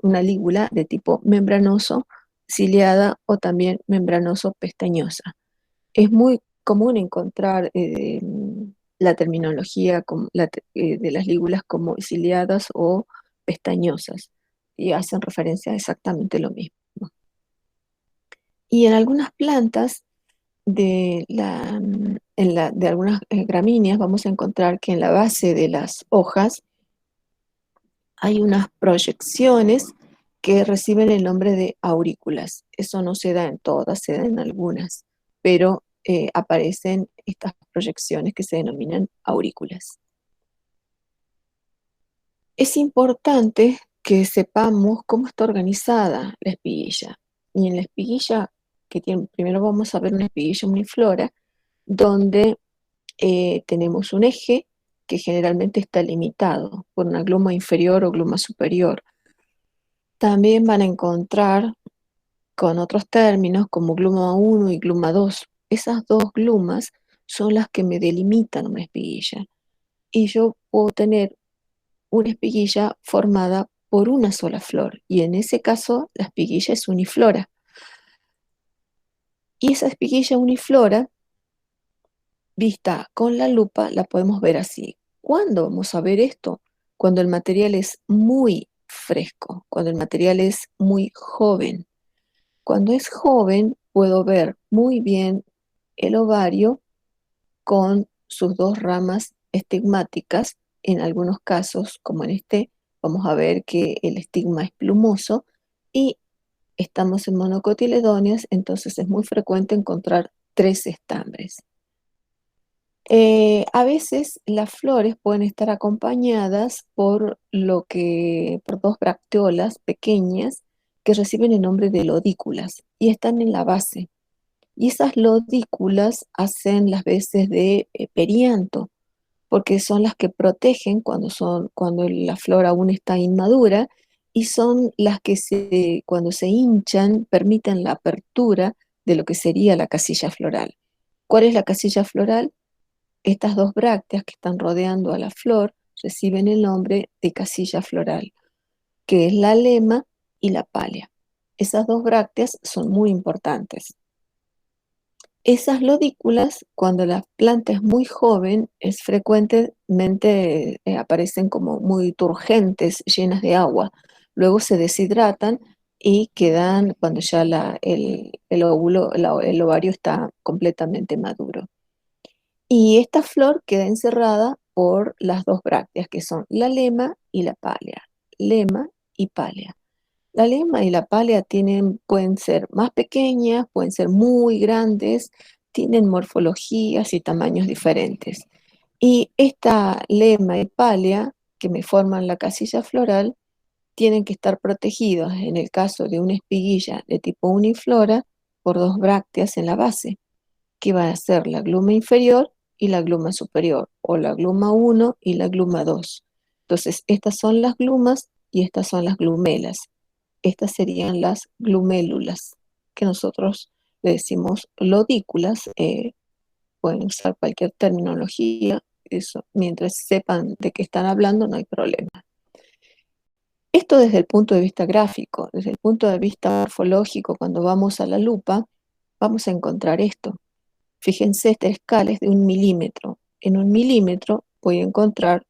una lígula de tipo membranoso, ciliada o también membranoso pestañosa. Es muy común encontrar la terminología de las lígulas como ciliadas o pestañosas, y hacen referencia a exactamente lo mismo. Y en algunas plantas de algunas gramíneas vamos a encontrar que en la base de las hojas hay unas proyecciones que reciben el nombre de aurículas. Eso no se da en todas, se da en algunas, pero aparecen estas proyecciones que se denominan aurículas. Es importante que sepamos cómo está organizada la espiguilla. Y en la espiguilla, primero vamos a ver una espiguilla uniflora, donde tenemos un eje que generalmente está limitado por una gluma inferior o gluma superior. También van a encontrar con otros términos como gluma 1 y gluma 2. Esas dos glumas son las que me delimitan una espiguilla. Y yo puedo tener una espiguilla formada por una sola flor, y en ese caso la espiguilla es uniflora. Y esa espiguilla uniflora, vista con la lupa, la podemos ver así. ¿Cuándo vamos a ver esto? Cuando el material es muy fresco, cuando el material es muy joven. Cuando es joven, puedo ver muy bien el ovario con sus dos ramas estigmáticas. En algunos casos, como en este, vamos a ver que el estigma es plumoso y estamos en monocotiledóneas, entonces es muy frecuente encontrar tres estambres. A veces las flores pueden estar acompañadas por dos bracteolas pequeñas que reciben el nombre de lodículas y están en la base. Y esas lodículas hacen las veces de perianto, porque son las que protegen cuando la flor aún está inmadura, y son las que cuando se hinchan permiten la apertura de lo que sería la casilla floral. ¿Cuál es la casilla floral? Estas dos brácteas que están rodeando a la flor reciben el nombre de casilla floral, que es la lema y la pálea. Esas dos brácteas son muy importantes. Esas lodículas, cuando la planta es muy joven, es frecuentemente aparecen como muy turgentes, llenas de agua. Luego se deshidratan y quedan cuando ya el óvulo, el ovario está completamente maduro. Y esta flor queda encerrada por las dos brácteas, que son la lema y la pálea. Lema y pálea. La lema y la pálea pueden ser más pequeñas, pueden ser muy grandes, tienen morfologías y tamaños diferentes. Y esta lema y pálea, que me forman la casilla floral, tienen que estar protegidos, en el caso de una espiguilla de tipo uniflora, por dos brácteas en la base, que va a ser la gluma inferior y la gluma superior, o la gluma 1 y la gluma 2. Entonces, estas son las glumas y estas son las glumelas. Estas serían las glumélulas, que nosotros le decimos lodículas. Pueden usar cualquier terminología, eso, mientras sepan de qué están hablando, no hay problema. Esto desde el punto de vista gráfico, desde el punto de vista morfológico, cuando vamos a la lupa, vamos a encontrar esto. Fíjense, esta escala es de 1 milímetro. En 1 milímetro voy a encontrar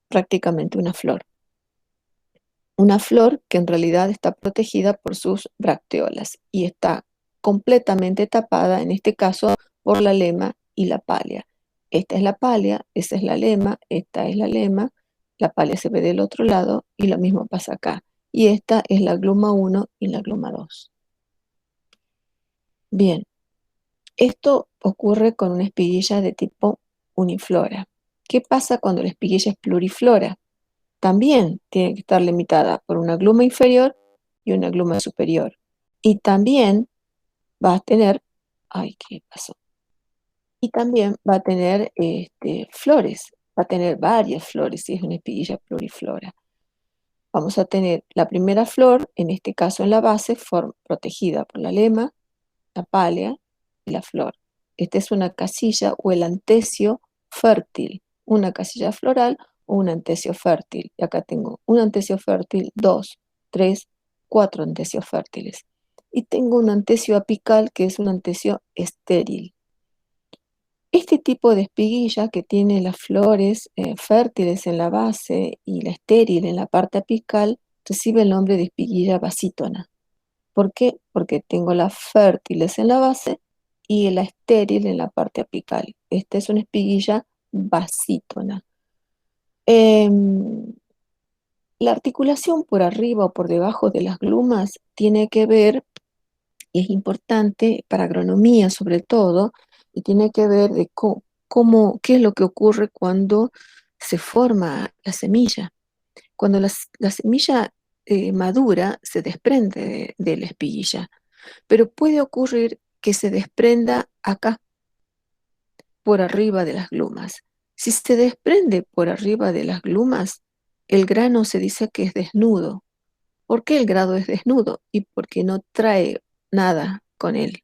prácticamente una flor. Una flor que en realidad está protegida por sus bracteolas y está completamente tapada, en este caso, por la lema y la pálea. Esta es la pálea, esa es la lema, esta es la pálea se ve del otro lado y lo mismo pasa acá. Y esta es la gluma 1 y la gluma 2. Bien, esto ocurre con una espiguilla de tipo uniflora. ¿Qué pasa cuando la espiguilla es pluriflora? También tiene que estar limitada por una gluma inferior y una gluma superior. Y también va a tener, ay, ¿qué pasó? Y también va a tener flores, va a tener varias flores si es una espiguilla pluriflora. Vamos a tener la primera flor, en este caso en la base, protegida por la lema, la pálea y la flor. Esta es una casilla o el antesio fértil, una casilla floral o un antesio fértil. Y acá tengo un antesio fértil, 2, 3, 4 antesios fértiles. Y tengo un antesio apical que es un antesio estéril. Este tipo de espiguilla que tiene las flores fértiles en la base y la estéril en la parte apical recibe el nombre de espiguilla basítona. ¿Por qué? Porque tengo las fértiles en la base y la estéril en la parte apical. Esta es una espiguilla basítona. Em, la articulación por arriba o por debajo de las glumas tiene que ver, y es importante para agronomía sobre todo, y tiene que ver de qué es lo que ocurre cuando se forma la semilla. Cuando la semilla madura, se desprende de la espiguilla, pero puede ocurrir que se desprenda acá, por arriba de las glumas. Si se desprende por arriba de las glumas, el grano se dice que es desnudo. ¿Por qué el grano es desnudo? Y porque no trae nada con él.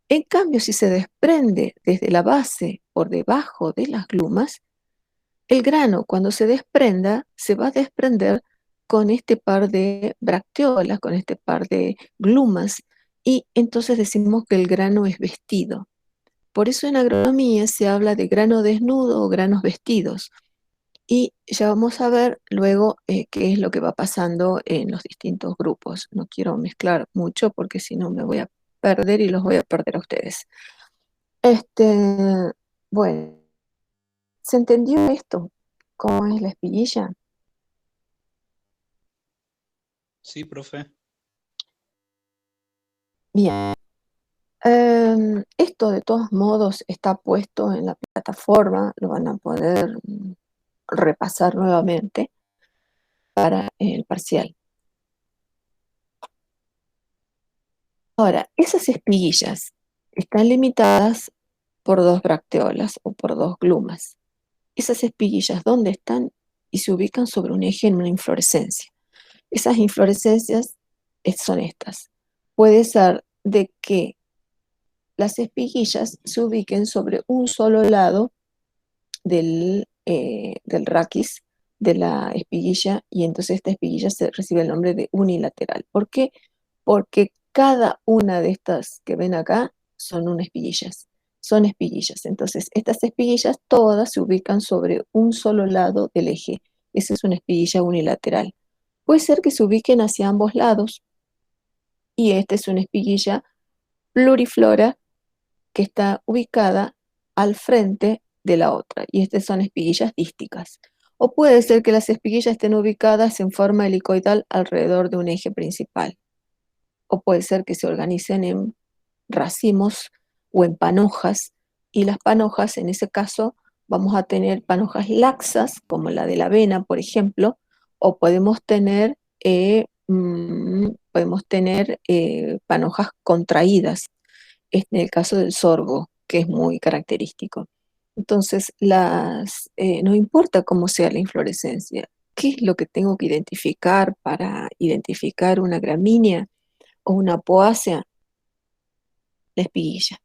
En cambio, si se desprende desde la base por debajo de las glumas, el grano cuando se desprenda se va a desprender con este par de bracteolas, con este par de glumas, y entonces decimos que el grano es vestido. Por eso en agronomía se habla de grano desnudo o granos vestidos. Y ya vamos a ver luego qué es lo que va pasando en los distintos grupos. No quiero mezclar mucho porque si no me voy a perder y los voy a perder a ustedes. Bueno, ¿se entendió esto? ¿Cómo es la espiguilla? Sí, profe. Bien. Esto de todos modos está puesto en la plataforma, lo van a poder repasar nuevamente para el parcial. Ahora, esas espiguillas están limitadas por dos bracteolas o por dos glumas. Esas espiguillas, ¿dónde están? Y se ubican sobre un eje en una inflorescencia. Esas inflorescencias son estas. Puede ser de que las espiguillas se ubiquen sobre un solo lado del raquis de la espiguilla, y entonces esta espiguilla recibe el nombre de unilateral. ¿Por qué? Porque cada una de estas que ven acá son unas espiguillas. Son espiguillas. Entonces, estas espiguillas todas se ubican sobre un solo lado del eje. Esa es una espiguilla unilateral. Puede ser que se ubiquen hacia ambos lados, y esta es una espiguilla pluriflora que está ubicada al frente de la otra, y estas son espiguillas dísticas. O puede ser que las espiguillas estén ubicadas en forma helicoidal alrededor de un eje principal. O puede ser que se organicen en racimos o en panojas, y las panojas, en ese caso, vamos a tener panojas laxas, como la de la avena, por ejemplo, o podemos tener panojas contraídas, en el caso del sorgo, que es muy característico. Entonces, no importa cómo sea la inflorescencia, ¿qué es lo que tengo que identificar para identificar una gramínea o una poácea? La espiguilla.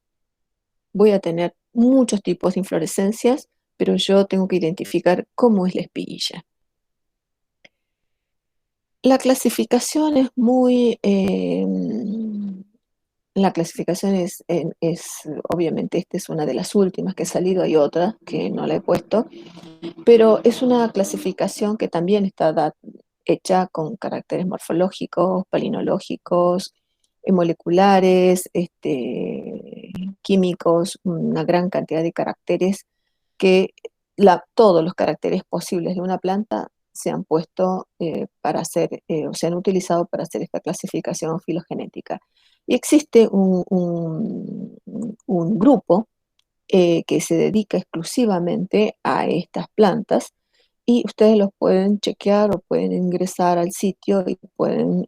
Voy a tener muchos tipos de inflorescencias, pero yo tengo que identificar cómo es la espiguilla. La clasificación es muy... la clasificación obviamente, esta es una de las últimas que ha salido, hay otra que no la he puesto, pero es una clasificación que también está hecha con caracteres morfológicos, palinológicos, moleculares, químicos, una gran cantidad de caracteres que todos los caracteres posibles de una planta se han puesto o se han utilizado para hacer esta clasificación filogenética. Y existe un grupo que se dedica exclusivamente a estas plantas, y ustedes los pueden chequear o pueden ingresar al sitio y pueden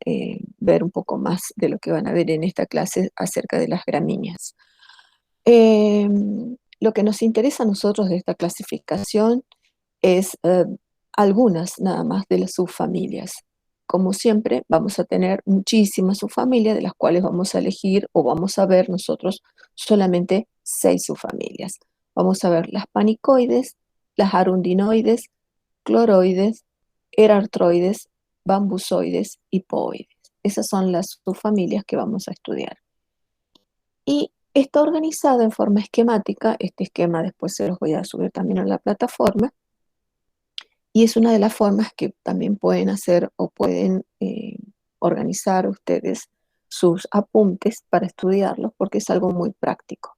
ver un poco más de lo que van a ver en esta clase acerca de las gramíneas. Lo que nos interesa a nosotros de esta clasificación es algunas nada más de las subfamilias. Como siempre, vamos a tener muchísimas subfamilias, de las cuales vamos a elegir o vamos a ver nosotros solamente 6 subfamilias. Vamos a ver las panicoides, las arundinoides, cloroides, erartroides, bambusoides y pooides. Esas son las subfamilias que vamos a estudiar. Y está organizado en forma esquemática. Este esquema después se los voy a subir también a la plataforma. Y es una de las formas que también pueden hacer o pueden organizar ustedes sus apuntes para estudiarlos, porque es algo muy práctico.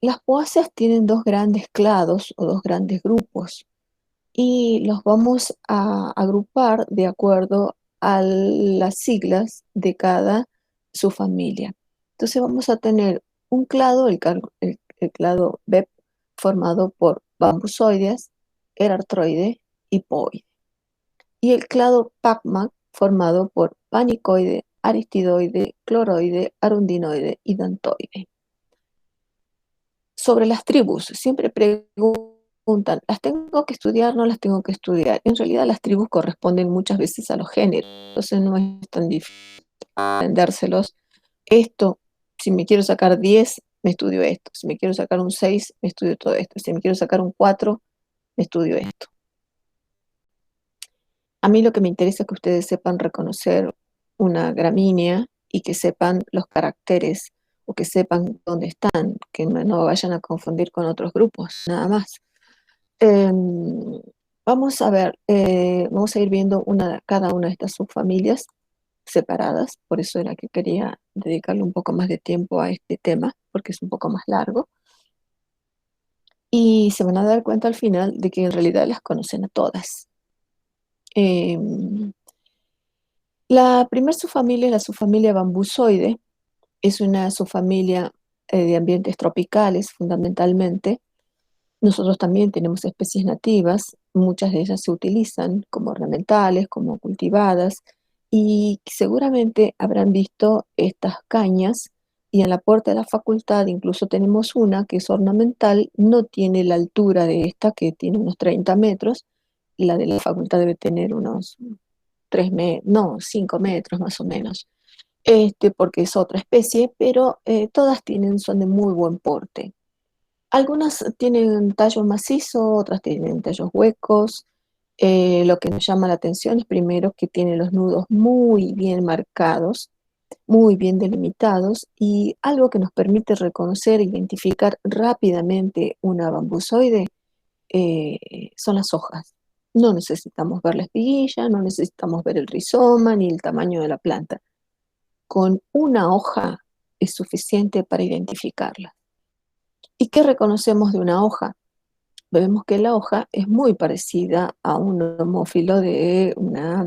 Las poáceas tienen 2 grandes clados o 2 grandes grupos, y los vamos a agrupar de acuerdo a las siglas de cada subfamilia. Entonces vamos a tener un clado, el clado BEP, formado por bambusoides, erartroide y pooide. Y el clado PACMA, formado por panicoide, aristidoide, cloroide, arundinoide y dantoide. Sobre las tribus, siempre preguntan, ¿las tengo que estudiar? ¿No las tengo que estudiar? En realidad las tribus corresponden muchas veces a los géneros, entonces no es tan difícil aprendérselos. Esto, si me quiero sacar 10, me estudio esto. Si me quiero sacar un 6, me estudio todo esto. Si me quiero sacar un 4, me estudio esto. A mí lo que me interesa es que ustedes sepan reconocer una gramínea y que sepan los caracteres, o que sepan dónde están, que no vayan a confundir con otros grupos, nada más. Vamos a ver, vamos a ir viendo cada una de estas subfamilias separadas. Por eso era que quería dedicarle un poco más de tiempo a este tema, porque es un poco más largo. Y se van a dar cuenta al final de que en realidad las conocen a todas. La primera subfamilia es la subfamilia bambusoide. Es una subfamilia de ambientes tropicales, fundamentalmente. Nosotros también tenemos especies nativas, muchas de ellas se utilizan como ornamentales, como cultivadas, y seguramente habrán visto estas cañas Y en la puerta de la facultad incluso tenemos una que es ornamental, no tiene la altura de esta, que tiene unos 30 metros, y la de la facultad debe tener unos 3 metros, no, 5 metros más o menos, porque es otra especie, pero todas son de muy buen porte. Algunas tienen tallo macizo, otras tienen tallos huecos. Lo que nos llama la atención es primero que tiene los nudos muy bien marcados, muy bien delimitados, y algo que nos permite reconocer e identificar rápidamente una bambusoide son las hojas. No necesitamos ver la espiguilla, no necesitamos ver el rizoma ni el tamaño de la planta. Con una hoja es suficiente para identificarla. ¿Y qué reconocemos de una hoja? Vemos que la hoja es muy parecida a un homófilo de una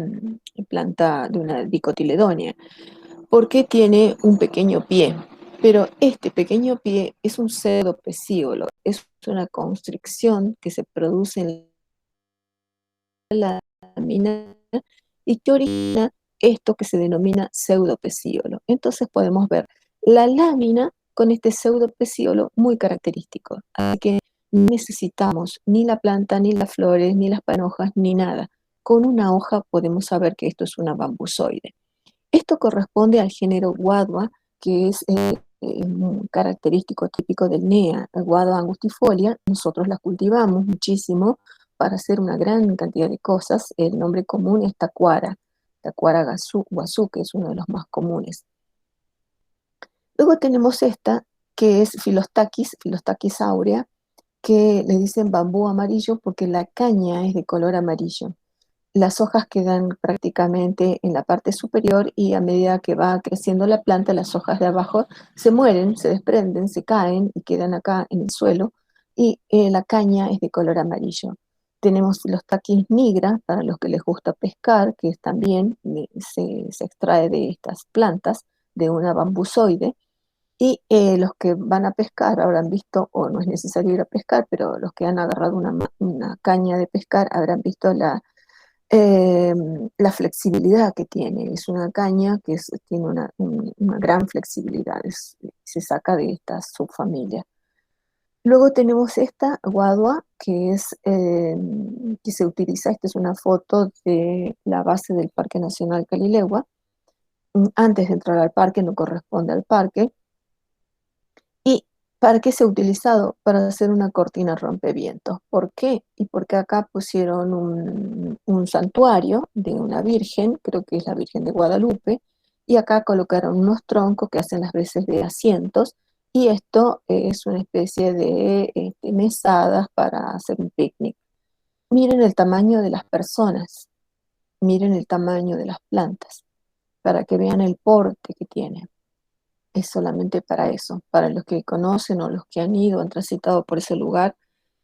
planta, de una dicotiledónea, porque tiene un pequeño pie. Pero este pequeño pie es un pseudopecíolo, es una constricción que se produce en la lámina y que origina esto que se denomina pseudopecíolo. Entonces podemos ver la lámina con este pseudopecíolo muy característico. Así que no necesitamos ni la planta, ni las flores, ni las panojas, ni nada. Con una hoja podemos saber que esto es una bambusoide. Esto corresponde al género Guadua, que es un característico típico del NEA, Guadua angustifolia. Nosotros la cultivamos muchísimo para hacer una gran cantidad de cosas. El nombre común es Tacuara guazú, que es uno de los más comunes. Luego tenemos esta, que es Filostaquis aurea, que le dicen bambú amarillo porque la caña es de color amarillo. Las hojas quedan prácticamente en la parte superior y a medida que va creciendo la planta, las hojas de abajo se mueren, se desprenden, se caen y quedan acá en el suelo, y la caña es de color amarillo. Tenemos los taquis nigra, para los que les gusta pescar, que también se extrae de estas plantas, de una bambusoide, y los que van a pescar habrán visto, o no es necesario ir a pescar, pero los que han agarrado una caña de pescar habrán visto eh, la flexibilidad que tiene. Es una caña que tiene una gran flexibilidad, se saca de esta subfamilia. Luego tenemos esta guadua, que se utiliza. Esta es una foto de la base del Parque Nacional Calilegua. Antes de entrar al parque, no corresponde al parque. ¿Y para qué se ha utilizado? Para hacer una cortina rompevientos. ¿Por qué? Y porque acá pusieron un santuario de una virgen, creo que es la Virgen de Guadalupe, y acá colocaron unos troncos que hacen las veces de asientos, y esto es una especie de mesadas para hacer un picnic. Miren el tamaño de las personas, miren el tamaño de las plantas, para que vean el porte que tiene. Es solamente para eso, para los que conocen o los que han ido, han transitado por ese lugar.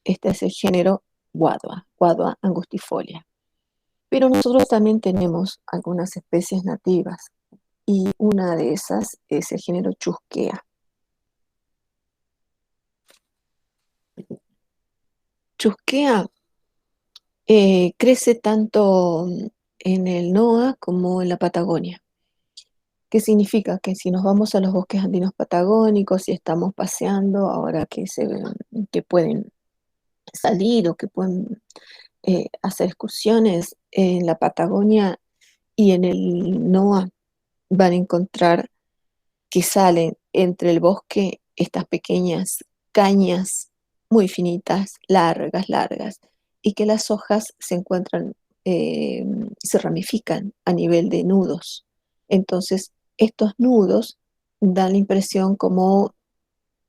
Este es el género Guadua angustifolia. Pero nosotros también tenemos algunas especies nativas, y una de esas es el género Chusquea. Chusquea crece tanto en el NOA como en la Patagonia. ¿Qué significa? Que si nos vamos a los bosques andinos patagónicos y estamos paseando, ahora que pueden salir o que pueden hacer excursiones en la Patagonia y en el NOA, van a encontrar que salen entre el bosque estas pequeñas cañas muy finitas, largas, largas, y que las hojas se encuentran, se ramifican a nivel de nudos. Entonces, estos nudos dan la impresión como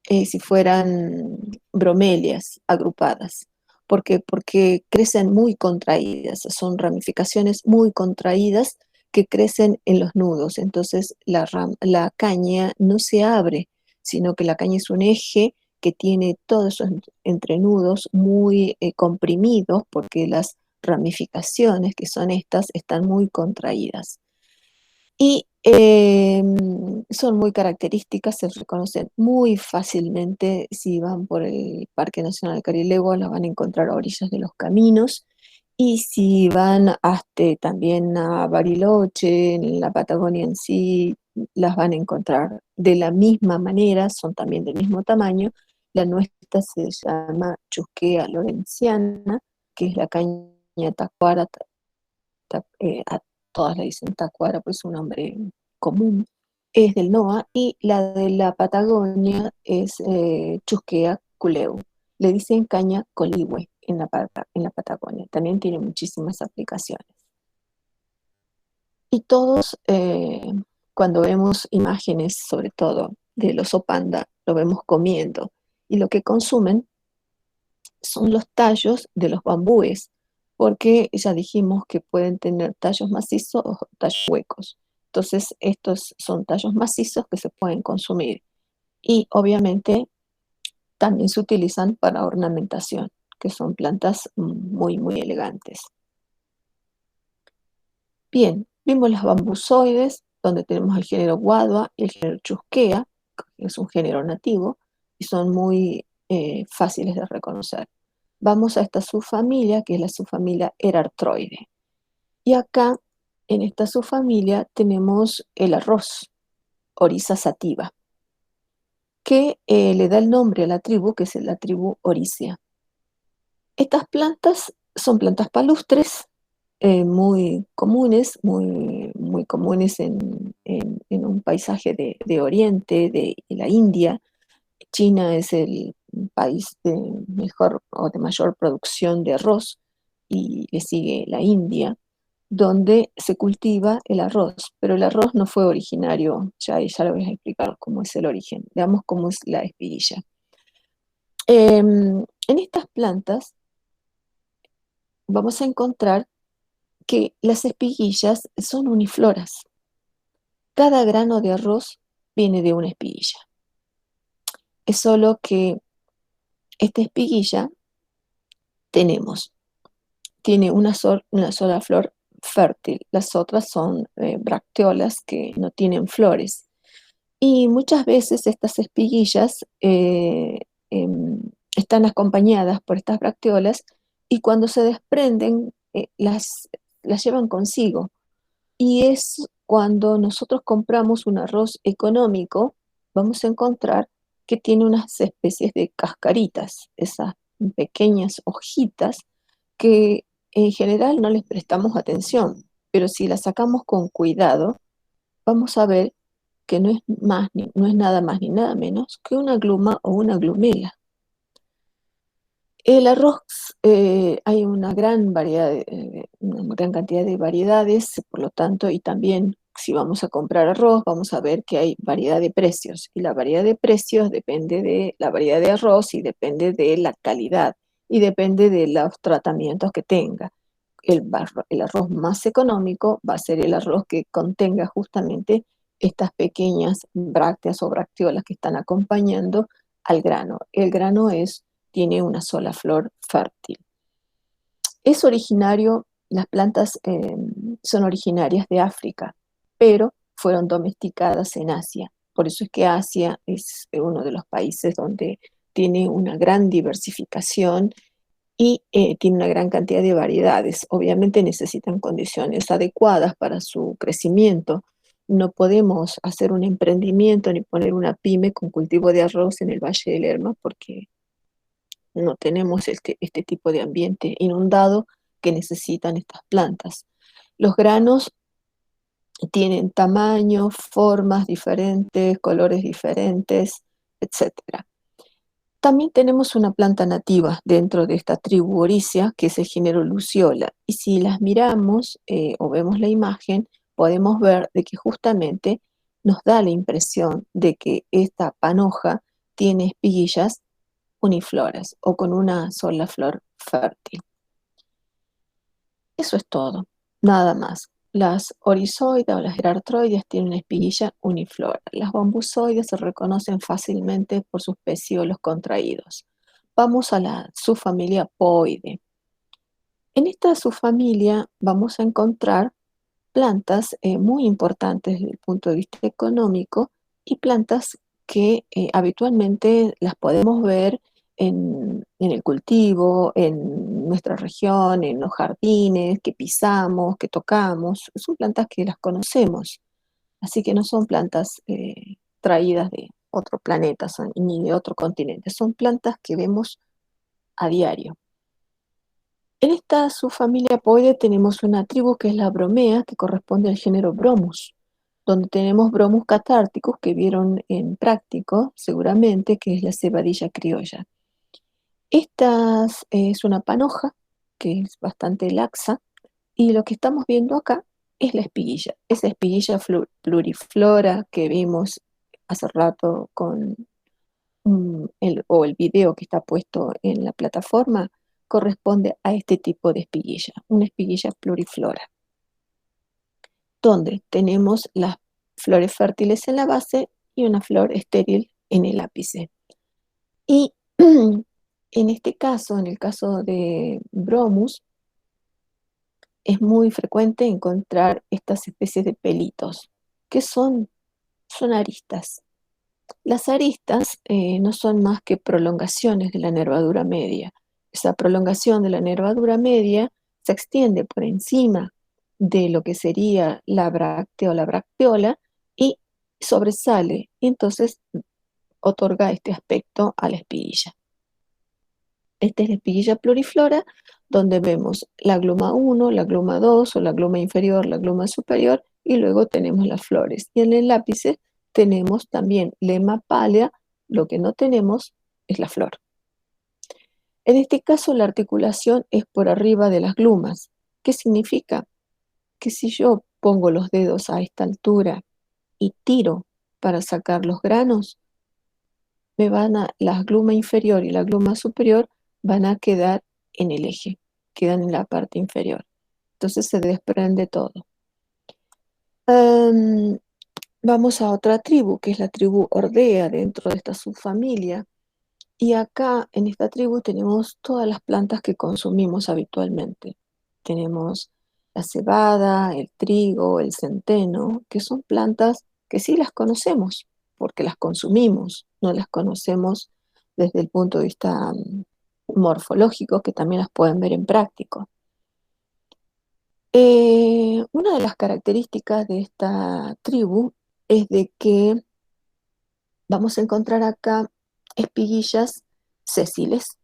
si fueran bromelias agrupadas. ¿Por qué? Porque crecen muy contraídas, son ramificaciones muy contraídas que crecen en los nudos. Entonces la caña no se abre, sino que la caña es un eje que tiene todos esos entrenudos muy comprimidos, porque las ramificaciones, que son estas, están muy contraídas. Y son muy características, se reconocen muy fácilmente. Si van por el Parque Nacional Carilegua, las van a encontrar a orillas de los caminos. Y si van hasta también a Bariloche, en la Patagonia en sí, las van a encontrar de la misma manera, son también del mismo tamaño. La nuestra se llama Chusquea lorenciana, que es la caña tacuara, a todas le dicen tacuara, pues es un nombre común, es del NOA, y la de la Patagonia es Chusquea culeu. Le dicen caña coligüe en la Patagonia. También tiene muchísimas aplicaciones. Y todos, cuando vemos imágenes, sobre todo del oso panda, lo vemos comiendo. Y lo que consumen son los tallos de los bambúes, porque ya dijimos que pueden tener tallos macizos o tallos huecos. Entonces, estos son tallos macizos que se pueden consumir. Y obviamente también se utilizan para ornamentación, que son plantas muy, muy elegantes. Bien, vimos las bambusoides, donde tenemos el género Guadua y el género Chusquea, que es un género nativo, y son muy fáciles de reconocer. Vamos a esta subfamilia, que es la subfamilia Erarthroide. Y acá, en esta subfamilia, tenemos el arroz, Oryza sativa, que le da el nombre a la tribu, que es la tribu Oryzia. Estas plantas son plantas palustres, muy comunes, muy comunes en un paisaje de Oriente, de la India. China es el país de mejor o de mayor producción de arroz y le sigue la India, donde se cultiva el arroz, pero el arroz no fue originario, ya lo voy a explicar cómo es el origen, veamos cómo es la espiguilla. En estas plantas vamos a encontrar que las espiguillas son unifloras. Cada grano de arroz viene de una espiguilla. Es solo que esta espiguilla tiene una sola flor fértil. Las otras son bracteolas que no tienen flores. Y muchas veces estas espiguillas están acompañadas por estas bracteolas y cuando se desprenden las llevan consigo. Y es cuando nosotros compramos un arroz económico, vamos a encontrar que tiene unas especies de cascaritas, esas pequeñas hojitas que en general no les prestamos atención, pero si las sacamos con cuidado, vamos a ver que no es nada más ni nada menos que una gluma o una glumela. El arroz, hay una gran una gran cantidad de variedades, por lo tanto, y también si vamos a comprar arroz, vamos a ver que hay variedad de precios. Y la variedad de precios depende de la variedad de arroz y depende de la calidad y depende de los tratamientos que tenga. El arroz más económico va a ser el arroz que contenga justamente estas pequeñas brácteas o bracteolas que están acompañando al grano. El grano tiene una sola flor fértil. Es originario, las plantas son originarias de África, pero fueron domesticadas en Asia. Por eso es que Asia es uno de los países donde tiene una gran diversificación y tiene una gran cantidad de variedades. Obviamente necesitan condiciones adecuadas para su crecimiento. No podemos hacer un emprendimiento ni poner una pyme con cultivo de arroz en el Valle del Lerma porque no tenemos este tipo de ambiente inundado que necesitan estas plantas. Los granos tienen tamaños, formas diferentes, colores diferentes, etc. También tenemos una planta nativa dentro de esta tribu Oryzia, que es el género Luciola. Y si las miramos o vemos la imagen, podemos ver de que justamente nos da la impresión de que esta panoja tiene espiguillas unifloras o con una sola flor fértil. Eso es todo, nada más. Las orizoides o las erartroides tienen una espiguilla uniflora. Las bambusoides se reconocen fácilmente por sus pecíolos contraídos. Vamos a la subfamilia Poide. En esta subfamilia vamos a encontrar plantas muy importantes desde el punto de vista económico y plantas que habitualmente las podemos ver en el cultivo, en nuestra región, en los jardines, que pisamos, que tocamos. Son plantas que las conocemos. Así que no son plantas traídas de otro planeta ni de otro continente, son plantas que vemos a diario. En esta subfamilia Apoide tenemos una tribu que es la Bromea, que corresponde al género Bromus, donde tenemos Bromus catárticus, que vieron en práctico seguramente, que es la cebadilla criolla. Esta es una panoja que es bastante laxa, y lo que estamos viendo acá es la espiguilla, esa espiguilla pluriflora que vimos hace rato con el video que está puesto en la plataforma, corresponde a este tipo de espiguilla, una espiguilla pluriflora, donde tenemos las flores fértiles en la base y una flor estéril en el ápice. Y en este caso, en el caso de Bromus, es muy frecuente encontrar estas especies de pelitos, que son aristas. Las aristas no son más que prolongaciones de la nervadura media. Esa prolongación de la nervadura media se extiende por encima de lo que sería la bráctea o la bracteola y sobresale, y entonces otorga este aspecto a la espiguilla. Esta es la espiguilla pluriflora, donde vemos la gluma 1, la gluma 2 o la gluma inferior, la gluma superior, y luego tenemos las flores. Y en el lápice tenemos también lema pálea, lo que no tenemos es la flor. En este caso la articulación es por arriba de las glumas. ¿Qué significa? Que si yo pongo los dedos a esta altura y tiro para sacar los granos, la gluma inferior y la gluma superior van a quedar en el eje, quedan en la parte inferior. Entonces se desprende todo. Vamos a otra tribu, que es la tribu Ordea, dentro de esta subfamilia. Y acá, en esta tribu, tenemos todas las plantas que consumimos habitualmente. Tenemos la cebada, el trigo, el centeno, que son plantas que sí las conocemos, porque las consumimos, no las conocemos desde el punto de vista morfológico, que también las pueden ver en práctico. Una de las características de esta tribu es de que vamos a encontrar acá espiguillas sésiles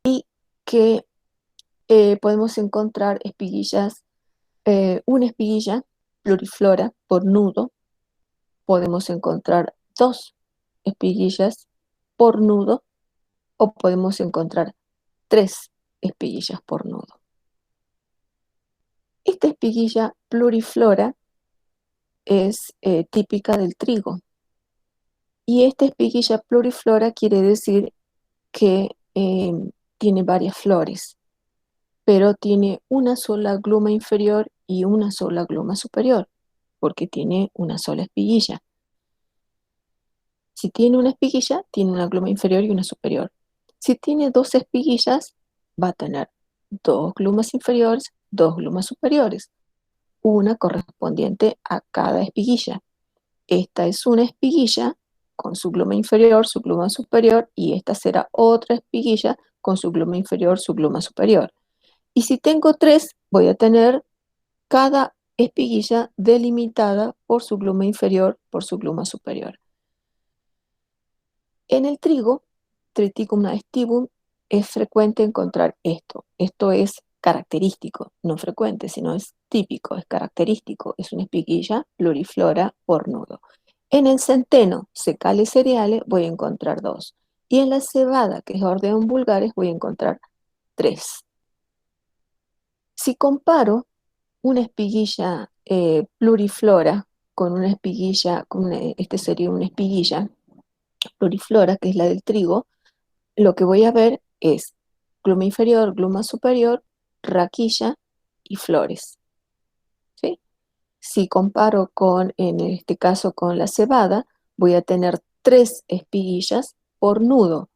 y que podemos encontrar espiguillas, una espiguilla pluriflora por nudo, podemos encontrar dos espiguillas por nudo o podemos encontrar tres espiguillas por nudo. Esta espiguilla pluriflora es típica del trigo, y esta espiguilla pluriflora quiere decir que tiene varias flores, pero tiene una sola gluma inferior y una sola gluma superior, porque tiene una sola espiguilla. Si tiene una espiguilla, tiene una gluma inferior y una superior. Si tiene dos espiguillas, va a tener dos glumas inferiores, dos glumas superiores, una correspondiente a cada espiguilla. Esta es una espiguilla con su gluma inferior, su gluma superior, y esta será otra espiguilla con su gluma inferior, su gluma superior. Y si tengo tres, voy a tener cada espiguilla delimitada por su gluma inferior, por su gluma superior. En el trigo, Triticum aestivum, es frecuente encontrar esto. Esto es característico, no frecuente, sino es típico, es característico. Es una espiguilla pluriflora por nudo. En el centeno, secales cereales, voy a encontrar dos. Y en la cebada, que es Ordeum vulgaris, voy a encontrar tres. Si comparo una espiguilla pluriflora con una espiguilla, este sería una espiguilla pluriflora, que es la del trigo, lo que voy a ver es gluma inferior, gluma superior, raquilla y flores. ¿Sí? Si comparo en este caso con la cebada, voy a tener tres espiguillas por nudo.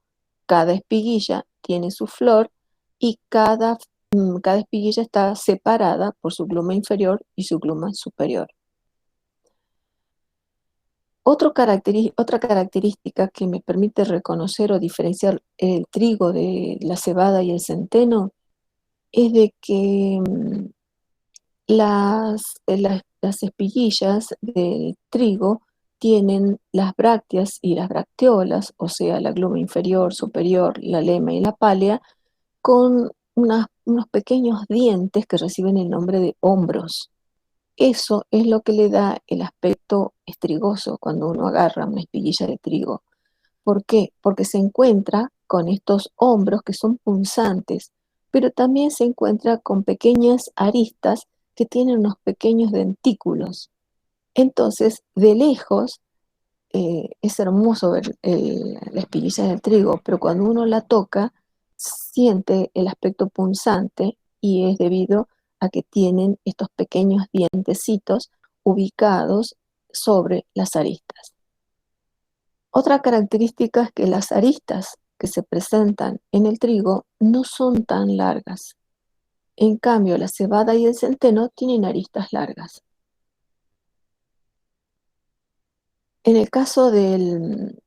Cada espiguilla tiene su flor y cada espiguilla está separada por su gluma inferior y su gluma superior. Otra característica que me permite reconocer o diferenciar el trigo de la cebada y el centeno es de que las las espiguillas del trigo tienen las brácteas y las bracteolas, o sea, la gluma inferior, superior, la lema y la pálea, con unos pequeños dientes que reciben el nombre de hombros. Eso es lo que le da el aspecto estrigoso cuando uno agarra una espiguilla de trigo. ¿Por qué? Porque se encuentra con estos hombros que son punzantes, pero también se encuentra con pequeñas aristas que tienen unos pequeños dentículos. Entonces, de lejos, es hermoso ver la espiguilla del trigo, pero cuando uno la toca, siente el aspecto punzante y es debido a que tienen estos pequeños dientecitos ubicados sobre las aristas. Otra característica es que las aristas que se presentan en el trigo no son tan largas. En cambio, la cebada y el centeno tienen aristas largas. En el caso este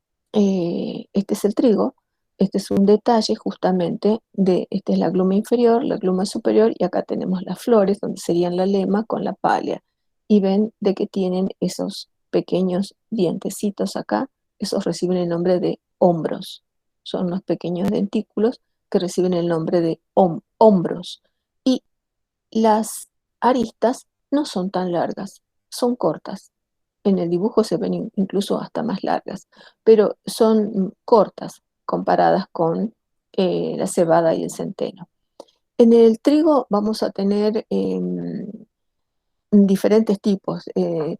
es el trigo, este es un detalle justamente esta es la gluma inferior, la gluma superior y acá tenemos las flores, donde serían la lema con la pálea. Y ven de que tienen esos pequeños dientecitos acá, esos reciben el nombre de hombros. Son unos pequeños dentículos que reciben el nombre de hombros. Y las aristas no son tan largas, son cortas. En el dibujo se ven incluso hasta más largas, pero son cortas comparadas con la cebada y el centeno. En el trigo vamos a tener diferentes tipos.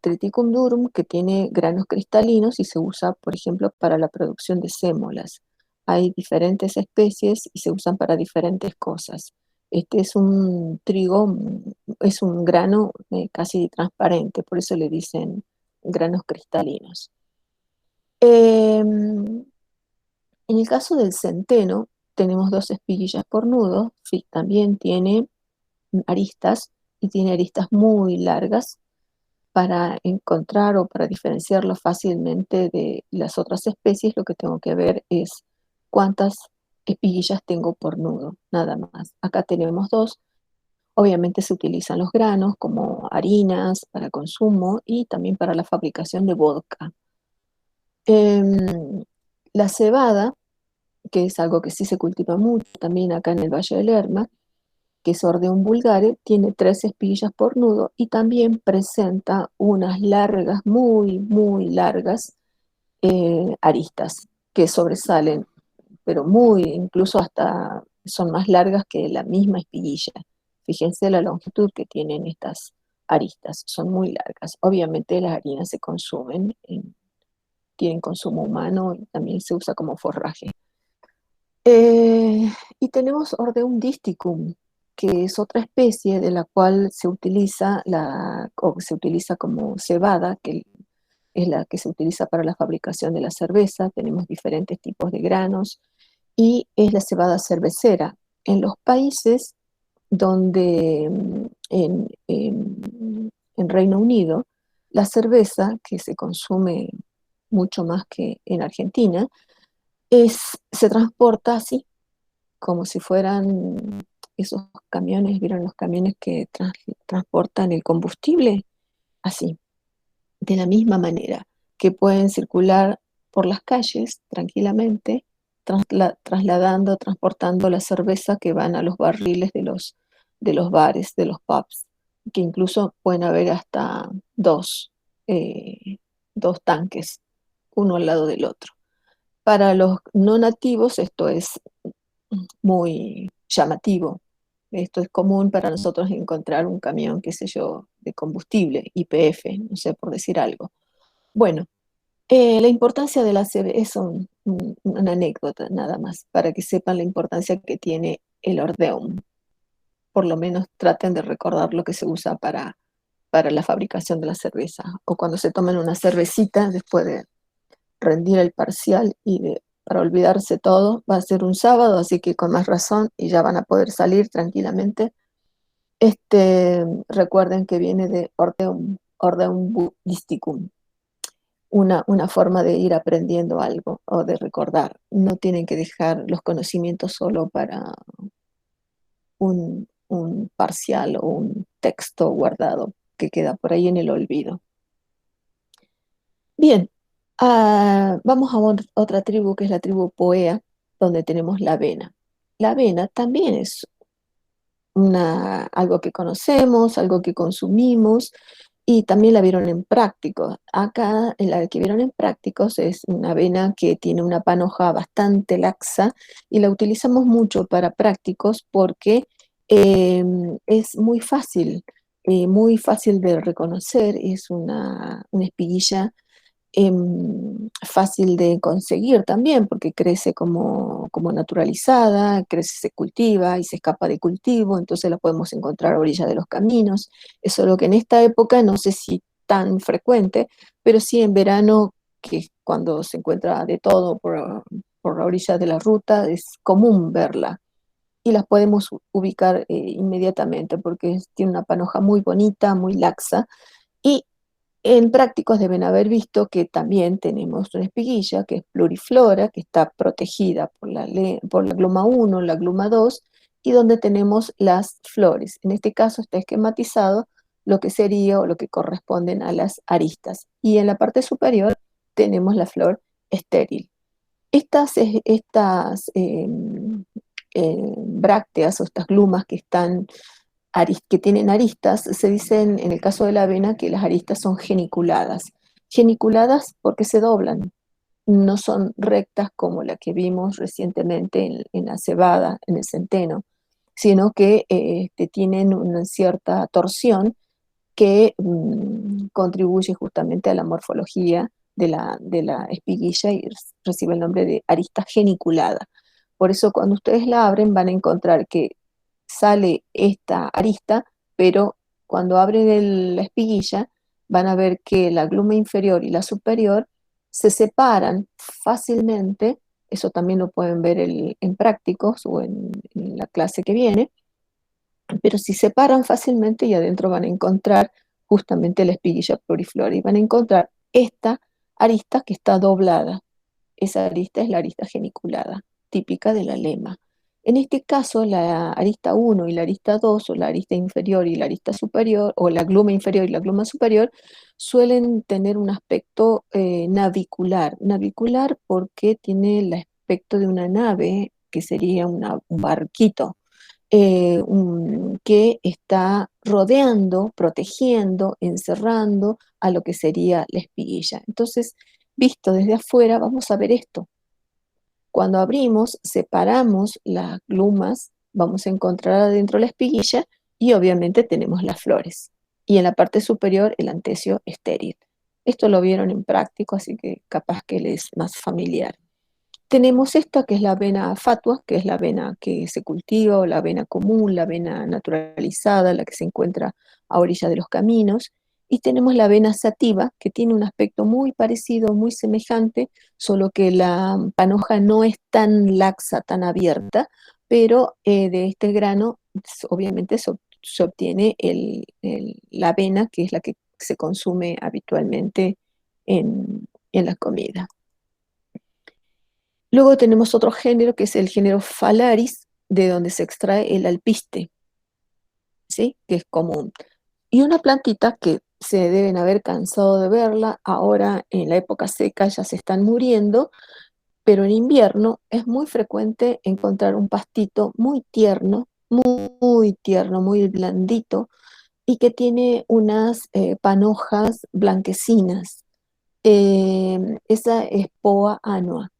Triticum durum, que tiene granos cristalinos y se usa, por ejemplo, para la producción de sémolas. Hay diferentes especies y se usan para diferentes cosas. Este es un trigo, es un grano casi transparente, por eso le dicen granos cristalinos. En el caso del centeno, tenemos dos espiguillas por nudo, también tiene aristas y tiene aristas muy largas para encontrar o para diferenciarlo fácilmente de las otras especies. Lo que tengo que ver es cuántas espiguillas tengo por nudo, nada más. Acá tenemos dos. Obviamente se utilizan los granos como harinas para consumo y también para la fabricación de vodka. Em, la cebada, que es algo que sí se cultiva mucho también acá en el Valle del Lerma, que es Ordeum vulgare, tiene 3 espiguillas por nudo y también presenta unas largas, muy, muy largas aristas que sobresalen, pero muy, incluso hasta son más largas que la misma espiguilla. Fíjense la longitud que tienen estas aristas, son muy largas. Obviamente las harinas se consumen, tienen consumo humano y también se usa como forraje. Y tenemos Ordeum disticum, que es otra especie de la cual se utiliza, o se utiliza como cebada, que es la que se utiliza para la fabricación de la cerveza. Tenemos diferentes tipos de granos y es la cebada cervecera. En los países donde en Reino Unido, la cerveza, que se consume mucho más que en Argentina, se transporta así, como si fueran esos camiones, ¿vieron los camiones que transportan el combustible? Así, de la misma manera, que pueden circular por las calles tranquilamente, trasladando, transportando la cerveza que van a los barriles de los bares, de los pubs, que incluso pueden haber hasta eh, dos tanques, uno al lado del otro. Para los no nativos esto es muy llamativo. Esto es común para nosotros encontrar un camión, qué sé yo, de combustible, YPF, no sé, por decir algo. Bueno, la importancia de la CB es una anécdota nada más, para que sepan la importancia que tiene el ordeum. Por lo menos traten de recordar lo que se usa para la fabricación de la cerveza. O cuando se tomen una cervecita después de rendir el parcial para olvidarse todo, va a ser un sábado, así que con más razón y ya van a poder salir tranquilamente. Recuerden que viene de Ordeum Disticum, una forma de ir aprendiendo algo o de recordar. No tienen que dejar los conocimientos solo para un parcial o un texto guardado. que queda por ahí en el olvido. Bien, vamos a otra tribu que es la tribu Poea, donde tenemos la avena. La avena también es algo que conocemos, algo que consumimos, y también la vieron en prácticos. Acá, en la que vieron en prácticos, es una avena que tiene una panoja bastante laxa y la utilizamos mucho para prácticos porque es muy fácil de reconocer, es una espiguilla fácil de conseguir también, porque crece como naturalizada, crece, se cultiva y se escapa de cultivo, entonces la podemos encontrar a orilla de los caminos. Eso es lo que en esta época no sé si tan frecuente, pero sí en verano, que es cuando se encuentra de todo por la orilla de la ruta, es común verla. Y las podemos ubicar inmediatamente porque tiene una panoja muy bonita, muy laxa. Y en prácticos deben haber visto que también tenemos una espiguilla que es pluriflora, que está protegida por la gluma 1, la gluma 2, y donde tenemos las flores. En este caso está esquematizado lo que sería o lo que corresponden a las aristas. Y en la parte superior tenemos la flor estéril. Estas brácteas o estas glumas que tienen aristas, se dicen en el caso de la avena que las aristas son geniculadas. Geniculadas porque se doblan, no son rectas como la que vimos recientemente en la cebada, en el centeno, sino que tienen una cierta torsión que contribuye justamente a la morfología de la espiguilla y recibe el nombre de arista geniculada. Por eso cuando ustedes la abren van a encontrar que sale esta arista, pero cuando abren la espiguilla van a ver que la gluma inferior y la superior se separan fácilmente. Eso también lo pueden ver en prácticos o en la clase que viene, pero si separan fácilmente y adentro van a encontrar justamente la espiguilla pluriflora y van a encontrar esta arista que está doblada. Esa arista es la arista geniculada, típica de la lema. En este caso, la arista 1 y la arista 2, o la arista inferior y la arista superior, o la gluma inferior y la gluma superior, suelen tener un aspecto navicular. Navicular porque tiene el aspecto de una nave, que sería un barquito, que está rodeando, protegiendo, encerrando a lo que sería la espiguilla. Entonces, visto desde afuera, vamos a ver esto. Cuando abrimos, separamos las glumas, vamos a encontrar adentro la espiguilla y obviamente tenemos las flores. Y en la parte superior el antesio estéril. Esto lo vieron en práctico, así que capaz que les es más familiar. Tenemos esta que es la avena fatua, que es la avena que se cultiva, o la avena común, la avena naturalizada, la que se encuentra a orilla de los caminos. Y tenemos la avena sativa, que tiene un aspecto muy parecido, muy semejante, solo que la panoja no es tan laxa, tan abierta, pero de este grano obviamente se obtiene la avena, que es la que se consume habitualmente en la comida. Luego tenemos otro género que es el género Phalaris, de donde se extrae el alpiste, ¿sí? Que es común. Y una plantita que se deben haber cansado de verla, ahora en la época seca ya se están muriendo, pero en invierno es muy frecuente encontrar un pastito muy tierno, muy blandito, y que tiene unas panojas blanquecinas. Esa es Poa annua.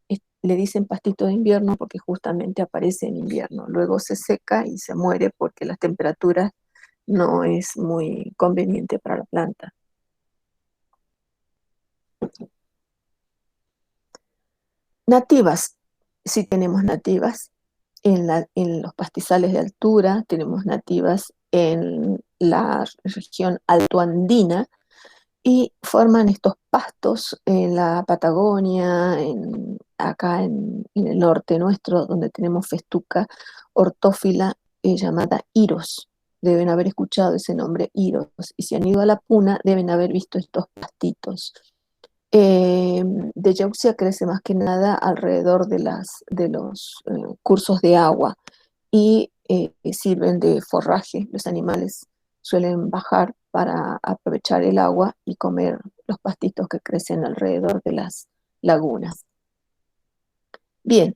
Le dicen pastito de invierno porque justamente aparece en invierno. Luego se seca y se muere porque las temperaturas no es muy conveniente para la planta. Nativas, sí tenemos nativas en los pastizales de altura, tenemos nativas en la región altoandina, y forman estos pastos en la Patagonia, acá en el norte nuestro, donde tenemos festuca ortófila llamada Iros. Deben haber escuchado ese nombre, Iros. Y si han ido a la Puna, deben haber visto estos pastitos. Deyeuxia crece más que nada alrededor de los cursos de agua y sirven de forraje. Los animales suelen bajar para aprovechar el agua y comer los pastitos que crecen alrededor de las lagunas. Bien,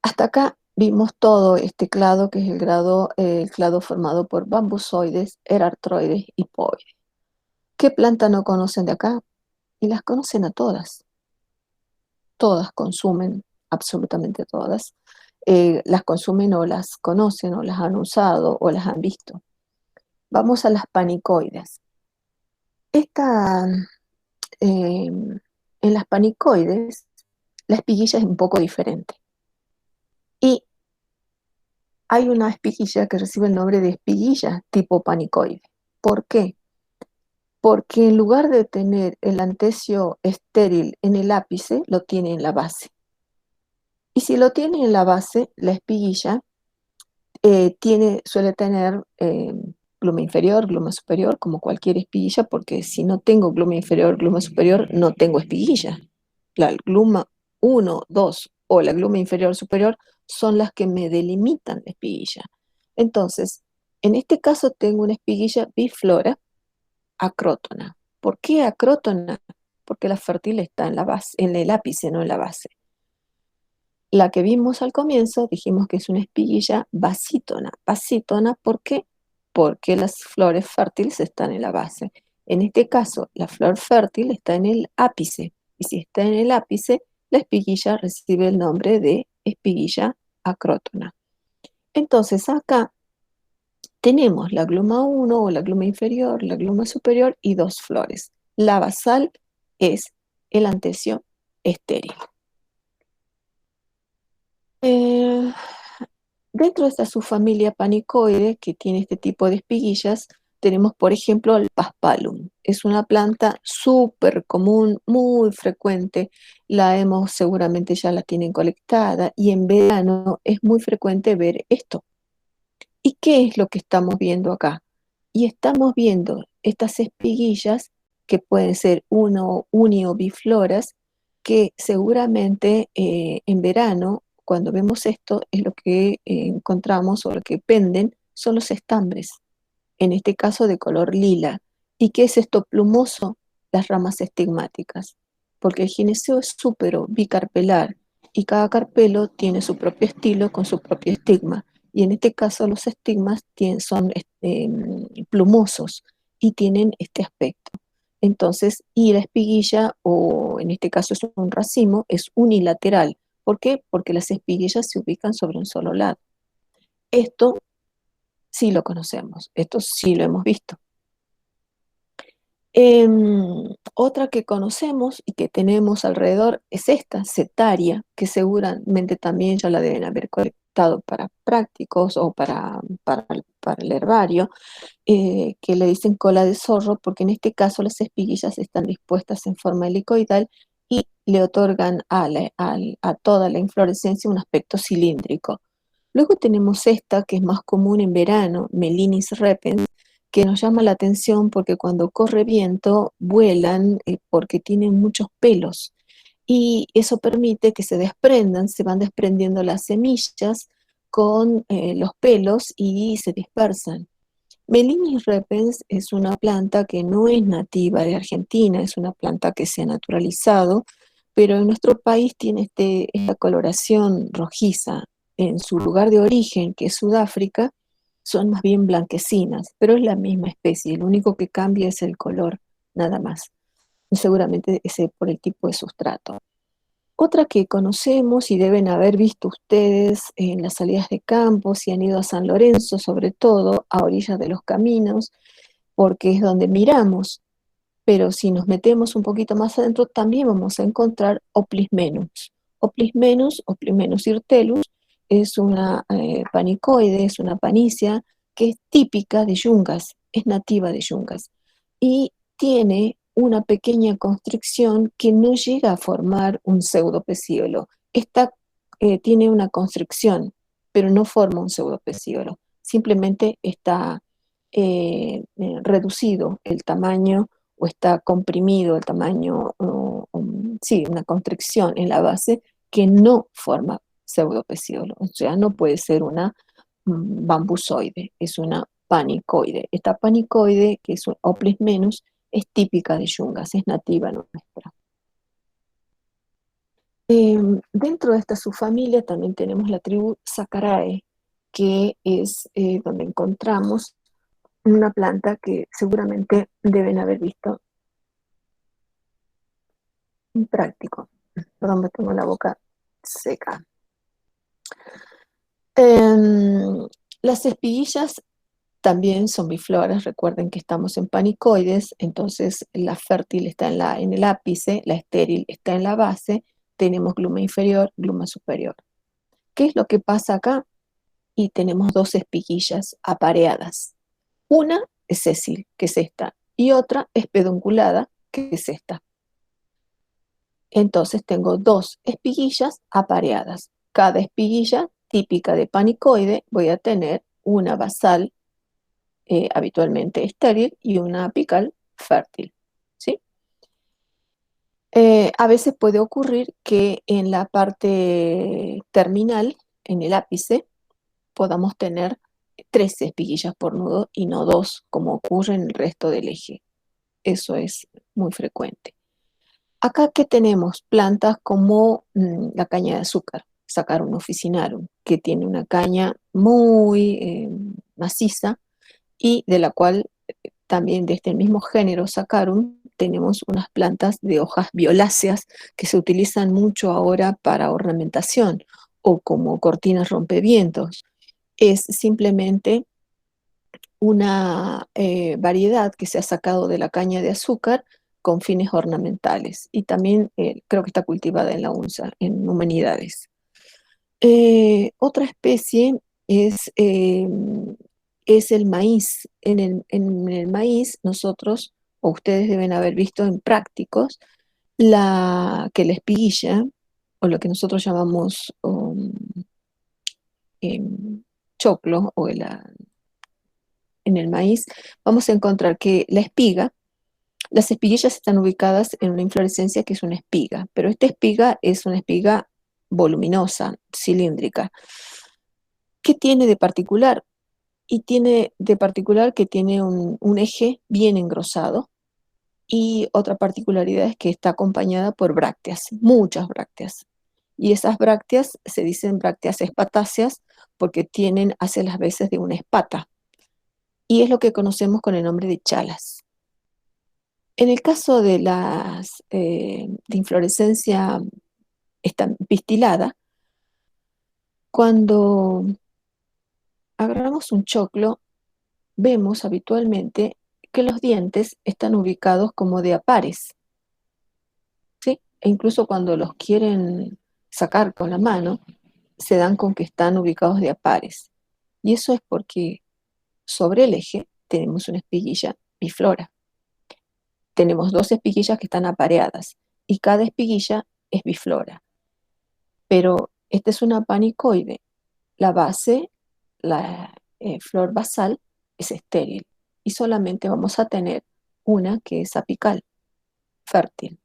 hasta acá vimos todo este clado, que es el clado formado por bambusoides, erartroides y poides. ¿Qué planta no conocen de acá? Y las conocen a todas. Todas consumen, absolutamente todas. Las consumen o las conocen o las han usado o las han visto. Vamos a las panicoides. Esta, en las panicoides, la espiguilla es un poco diferente. Y hay una espiguilla que recibe el nombre de espiguilla tipo panicoide. ¿Por qué? Porque en lugar de tener el antecio estéril en el ápice, lo tiene en la base. Y si lo tiene en la base, la espiguilla suele tener gluma inferior, gluma superior, como cualquier espiguilla, porque si no tengo gluma inferior, gluma superior, no tengo espiguilla. La gluma 1, 2 o la gluma inferior superior son las que me delimitan la espiguilla. Entonces, en este caso tengo una espiguilla biflora acrótona. ¿Por qué acrótona? Porque la fértil está en la base, en el ápice, no en la base. La que vimos al comienzo dijimos que es una espiguilla basítona. Basítona, ¿por qué? Porque las flores fértiles están en la base. En este caso, la flor fértil está en el ápice. Y si está en el ápice, la espiguilla recibe el nombre de espiguilla acrótona. Entonces, acá tenemos la gluma 1 o la gluma inferior, la gluma superior y dos flores. La basal es el antecio estéril. Dentro de esta subfamilia panicoide, que tiene este tipo de espiguillas, tenemos, por ejemplo, el paspalum. Es una planta súper común, muy frecuente. Seguramente ya la tienen colectada, y en verano es muy frecuente ver esto. ¿Y qué es lo que estamos viendo acá? Y estamos viendo estas espiguillas, que pueden ser uni o bifloras, que seguramente en verano, cuando vemos esto, es lo que encontramos, o lo que penden son los estambres, en este caso de color lila. ¿Y qué es esto plumoso? Las ramas estigmáticas, porque el gineceo es súpero bicarpelar y cada carpelo tiene su propio estilo con su propio estigma. Y en este caso los estigmas son plumosos y tienen este aspecto. Entonces, y la espiguilla, o en este caso es un racimo, es unilateral. ¿Por qué? Porque las espiguillas se ubican sobre un solo lado. Esto sí lo conocemos, esto sí lo hemos visto. Otra que conocemos y que tenemos alrededor es esta, setaria, que seguramente también ya la deben haber colectado para prácticos o para el herbario, que le dicen cola de zorro, porque en este caso las espiguillas están dispuestas en forma helicoidal y le otorgan a toda la inflorescencia un aspecto cilíndrico. Luego tenemos esta, que es más común en verano, Melinis repens, que nos llama la atención porque cuando corre viento vuelan, porque tienen muchos pelos, y eso permite que se van desprendiendo las semillas con los pelos y se dispersan. Melinis repens es una planta que no es nativa de Argentina, es una planta que se ha naturalizado, pero en nuestro país tiene esta coloración rojiza. En su lugar de origen, que es Sudáfrica, son más bien blanquecinas, pero es la misma especie, lo único que cambia es el color, nada más. Y seguramente es por el tipo de sustrato. Otra que conocemos y deben haber visto ustedes en las salidas de campo, si han ido a San Lorenzo, sobre todo a orillas de los caminos, porque es donde miramos, pero si nos metemos un poquito más adentro, también vamos a encontrar Oplismenus. Oplismenus hirtelus, es una panicoide, es una panicia que es típica de yungas, es nativa de yungas, y tiene una pequeña constricción que no llega a formar un pseudopecíolo. Esta tiene una constricción, pero no forma un pseudopecíolo, simplemente está reducido el tamaño, o está comprimido el tamaño, sí, una constricción en la base que no forma pseudopecíolo, o sea, no puede ser una bambusoide, es una panicoide. Esta panicoide, que es un Oplis menus, es típica de Yungas, es nativa nuestra. Dentro de esta subfamilia también tenemos la tribu Sacarae, que es donde encontramos una planta que seguramente deben haber visto en práctico. Perdón, me tengo la boca seca. Las espiguillas también son bifloras. Recuerden que estamos en panicoides, entonces la fértil está en el ápice, la estéril está en la base, tenemos gluma inferior, gluma superior. ¿Qué es lo que pasa acá? Y tenemos dos espiguillas apareadas. Una es sésil, que es esta, y otra es pedunculada, que es esta. Entonces tengo dos espiguillas apareadas. Cada espiguilla típica de panicoide voy a tener una basal habitualmente estéril y una apical fértil, ¿sí? A veces puede ocurrir que en la parte terminal, en el ápice, podamos tener tres espiguillas por nudo y no dos, como ocurre en el resto del eje. Eso es muy frecuente. Acá que tenemos plantas como la caña de azúcar, Saccharum officinarum, que tiene una caña muy maciza y de la cual también de este mismo género Saccharum tenemos unas plantas de hojas violáceas que se utilizan mucho ahora para ornamentación o como cortinas rompevientos. Es simplemente una variedad que se ha sacado de la caña de azúcar con fines ornamentales y también creo que está cultivada en la UNSA, en humanidades. Otra especie es el maíz. En el maíz nosotros, o ustedes deben haber visto en prácticos, que la espiguilla, o lo que nosotros llamamos choclo, en el maíz, vamos a encontrar que la espiga, las espiguillas están ubicadas en una inflorescencia que es una espiga, pero esta espiga es una espiga voluminosa, cilíndrica. ¿Qué tiene de particular? Y tiene de particular que tiene un eje bien engrosado y otra particularidad es que está acompañada por brácteas, muchas brácteas. Y esas brácteas se dicen brácteas espatáceas porque hace las veces de una espata. Y es lo que conocemos con el nombre de chalas. En el caso de las de inflorescencia pistilada, cuando agarramos un choclo, vemos habitualmente que los dientes están ubicados como de a pares, ¿sí? E incluso cuando los quieren sacar con la mano, se dan con que están ubicados de a pares. Y eso es porque sobre el eje tenemos una espiguilla biflora. Tenemos dos espiguillas que están apareadas y cada espiguilla es biflora. Pero esta es una panicoide. La base, la flor basal, es estéril y solamente vamos a tener una que es apical, fértil.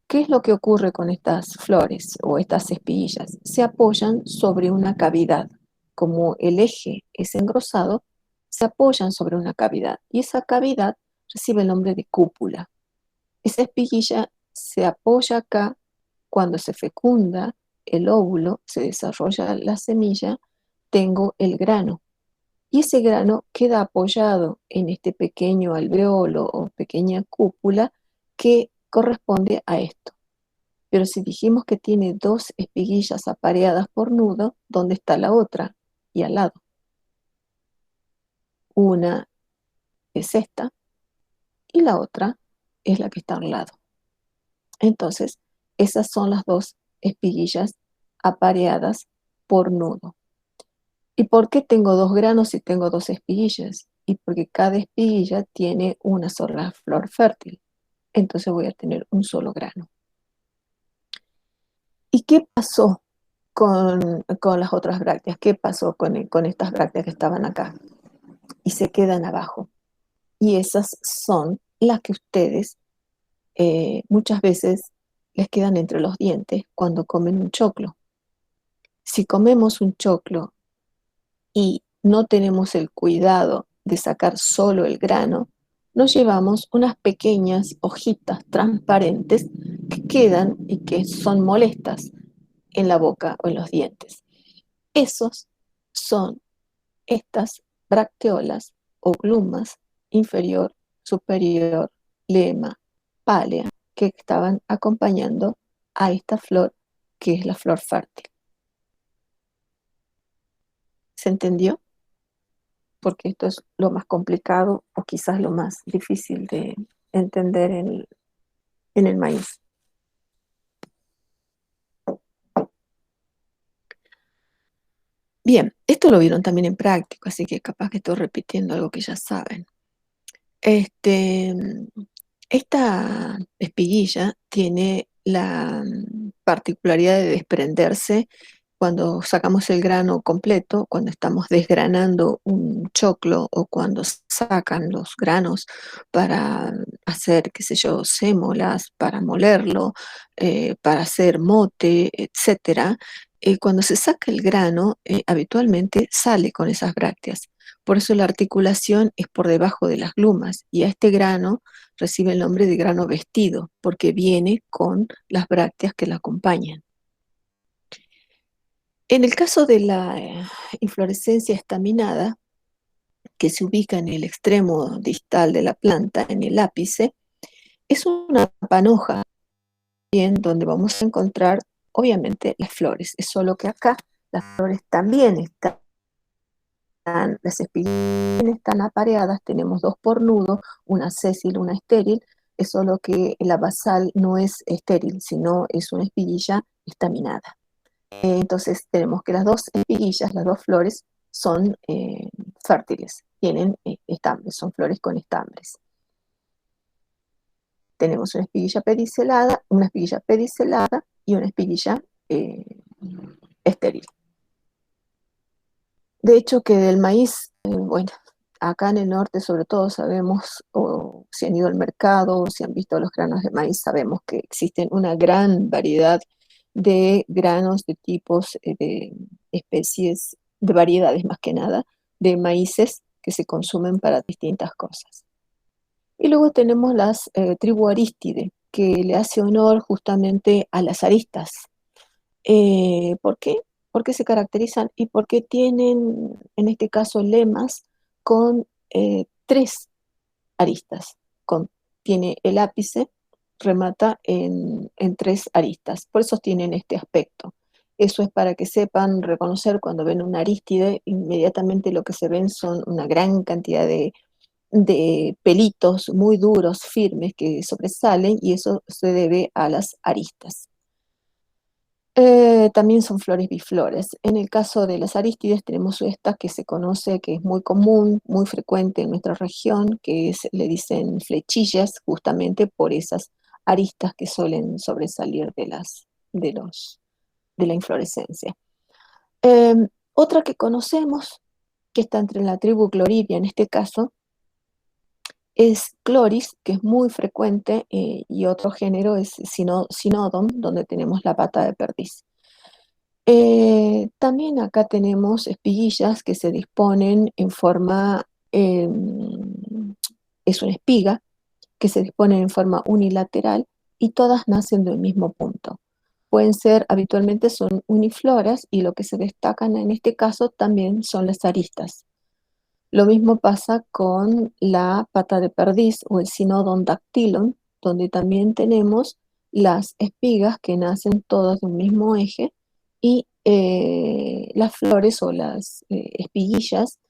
¿Qué es lo que ocurre con estas flores o estas espiguillas? Se apoyan sobre una cavidad. Como el eje es engrosado, se apoyan sobre una cavidad y esa cavidad recibe el nombre de cúpula. Esa espiguilla se apoya acá cuando se fecunda el óvulo, se desarrolla la semilla, tengo el grano. Y ese grano queda apoyado en este pequeño alveolo o pequeña cúpula que corresponde a esto. Pero si dijimos que tiene dos espiguillas apareadas por nudo, ¿dónde está la otra? Y al lado. Una es esta y la otra es la que está al lado. Entonces, esas son las dos espiguillas apareadas por nudo. ¿Y por qué tengo dos granos si tengo dos espiguillas? Y porque cada espiguilla tiene una sola flor fértil. Entonces voy a tener un solo grano. ¿Y qué pasó con las otras brácteas? ¿Qué pasó con estas brácteas que estaban acá? Y se quedan abajo. Y esas son las que ustedes muchas veces les quedan entre los dientes cuando comen un choclo. Si comemos un choclo y no tenemos el cuidado de sacar solo el grano, nos llevamos unas pequeñas hojitas transparentes que quedan y que son molestas en la boca o en los dientes. Esos son estas bracteolas o glumas inferior, superior, lema, pálea, que estaban acompañando a esta flor que es la flor fértil. ¿Se entendió? Porque esto es lo más complicado o quizás lo más difícil de entender en el maíz. Bien, esto lo vieron también en práctico, así que capaz que estoy repitiendo algo que ya saben. Esta espiguilla tiene la particularidad de desprenderse cuando sacamos el grano completo, cuando estamos desgranando un choclo o cuando sacan los granos para hacer, qué sé yo, sémolas, para molerlo, para hacer mote, etcétera. Cuando se saca el grano, habitualmente sale con esas brácteas. Por eso la articulación es por debajo de las glumas y a este grano recibe el nombre de grano vestido porque viene con las brácteas que la acompañan. En el caso de la inflorescencia estaminada, que se ubica en el extremo distal de la planta, en el ápice, es una panoja bien, donde vamos a encontrar obviamente las flores. Es solo que acá las flores también están, las espiguillas están apareadas, tenemos dos por nudo, una sésil, una estéril, es solo que la basal no es estéril, sino es una espiguilla estaminada. Entonces tenemos que las dos espiguillas, las dos flores, son fértiles, tienen estambres, son flores con estambres. Tenemos una espiguilla pedicelada y una espiguilla estéril. De hecho que del maíz, bueno, acá en el norte sobre todo sabemos, o si han ido al mercado, o si han visto los granos de maíz, sabemos que existen una gran variedad de granos, de tipos, de especies, de variedades más que nada, de maíces que se consumen para distintas cosas. Y luego tenemos las tribu Arístide, que le hace honor justamente a las aristas. ¿Por qué? Porque se caracterizan y porque tienen, en este caso, lemas con tres aristas. Tiene el ápice, remata en tres aristas. Por eso tienen este aspecto. Eso es para que sepan reconocer cuando ven una arístide, inmediatamente lo que se ven son una gran cantidad de pelitos muy duros, firmes, que sobresalen, y eso se debe a las aristas. También son flores biflores. En el caso de las arístides tenemos esta que se conoce, que es muy común, muy frecuente en nuestra región, que le dicen flechillas, justamente por esas aristas que suelen sobresalir de la inflorescencia. Otra que conocemos, que está entre la tribu Cloridia en este caso, es Cloris, que es muy frecuente, y otro género es Sinodon, donde tenemos la pata de perdiz. También acá tenemos espiguillas que se disponen en forma, es una espiga, que se disponen en forma unilateral y todas nacen del mismo punto. Pueden ser, habitualmente son unifloras y lo que se destacan en este caso también son las aristas. Lo mismo pasa con la pata de perdiz o el Sinodon dactylon, donde también tenemos las espigas que nacen todas de un mismo eje y las flores o las espiguillas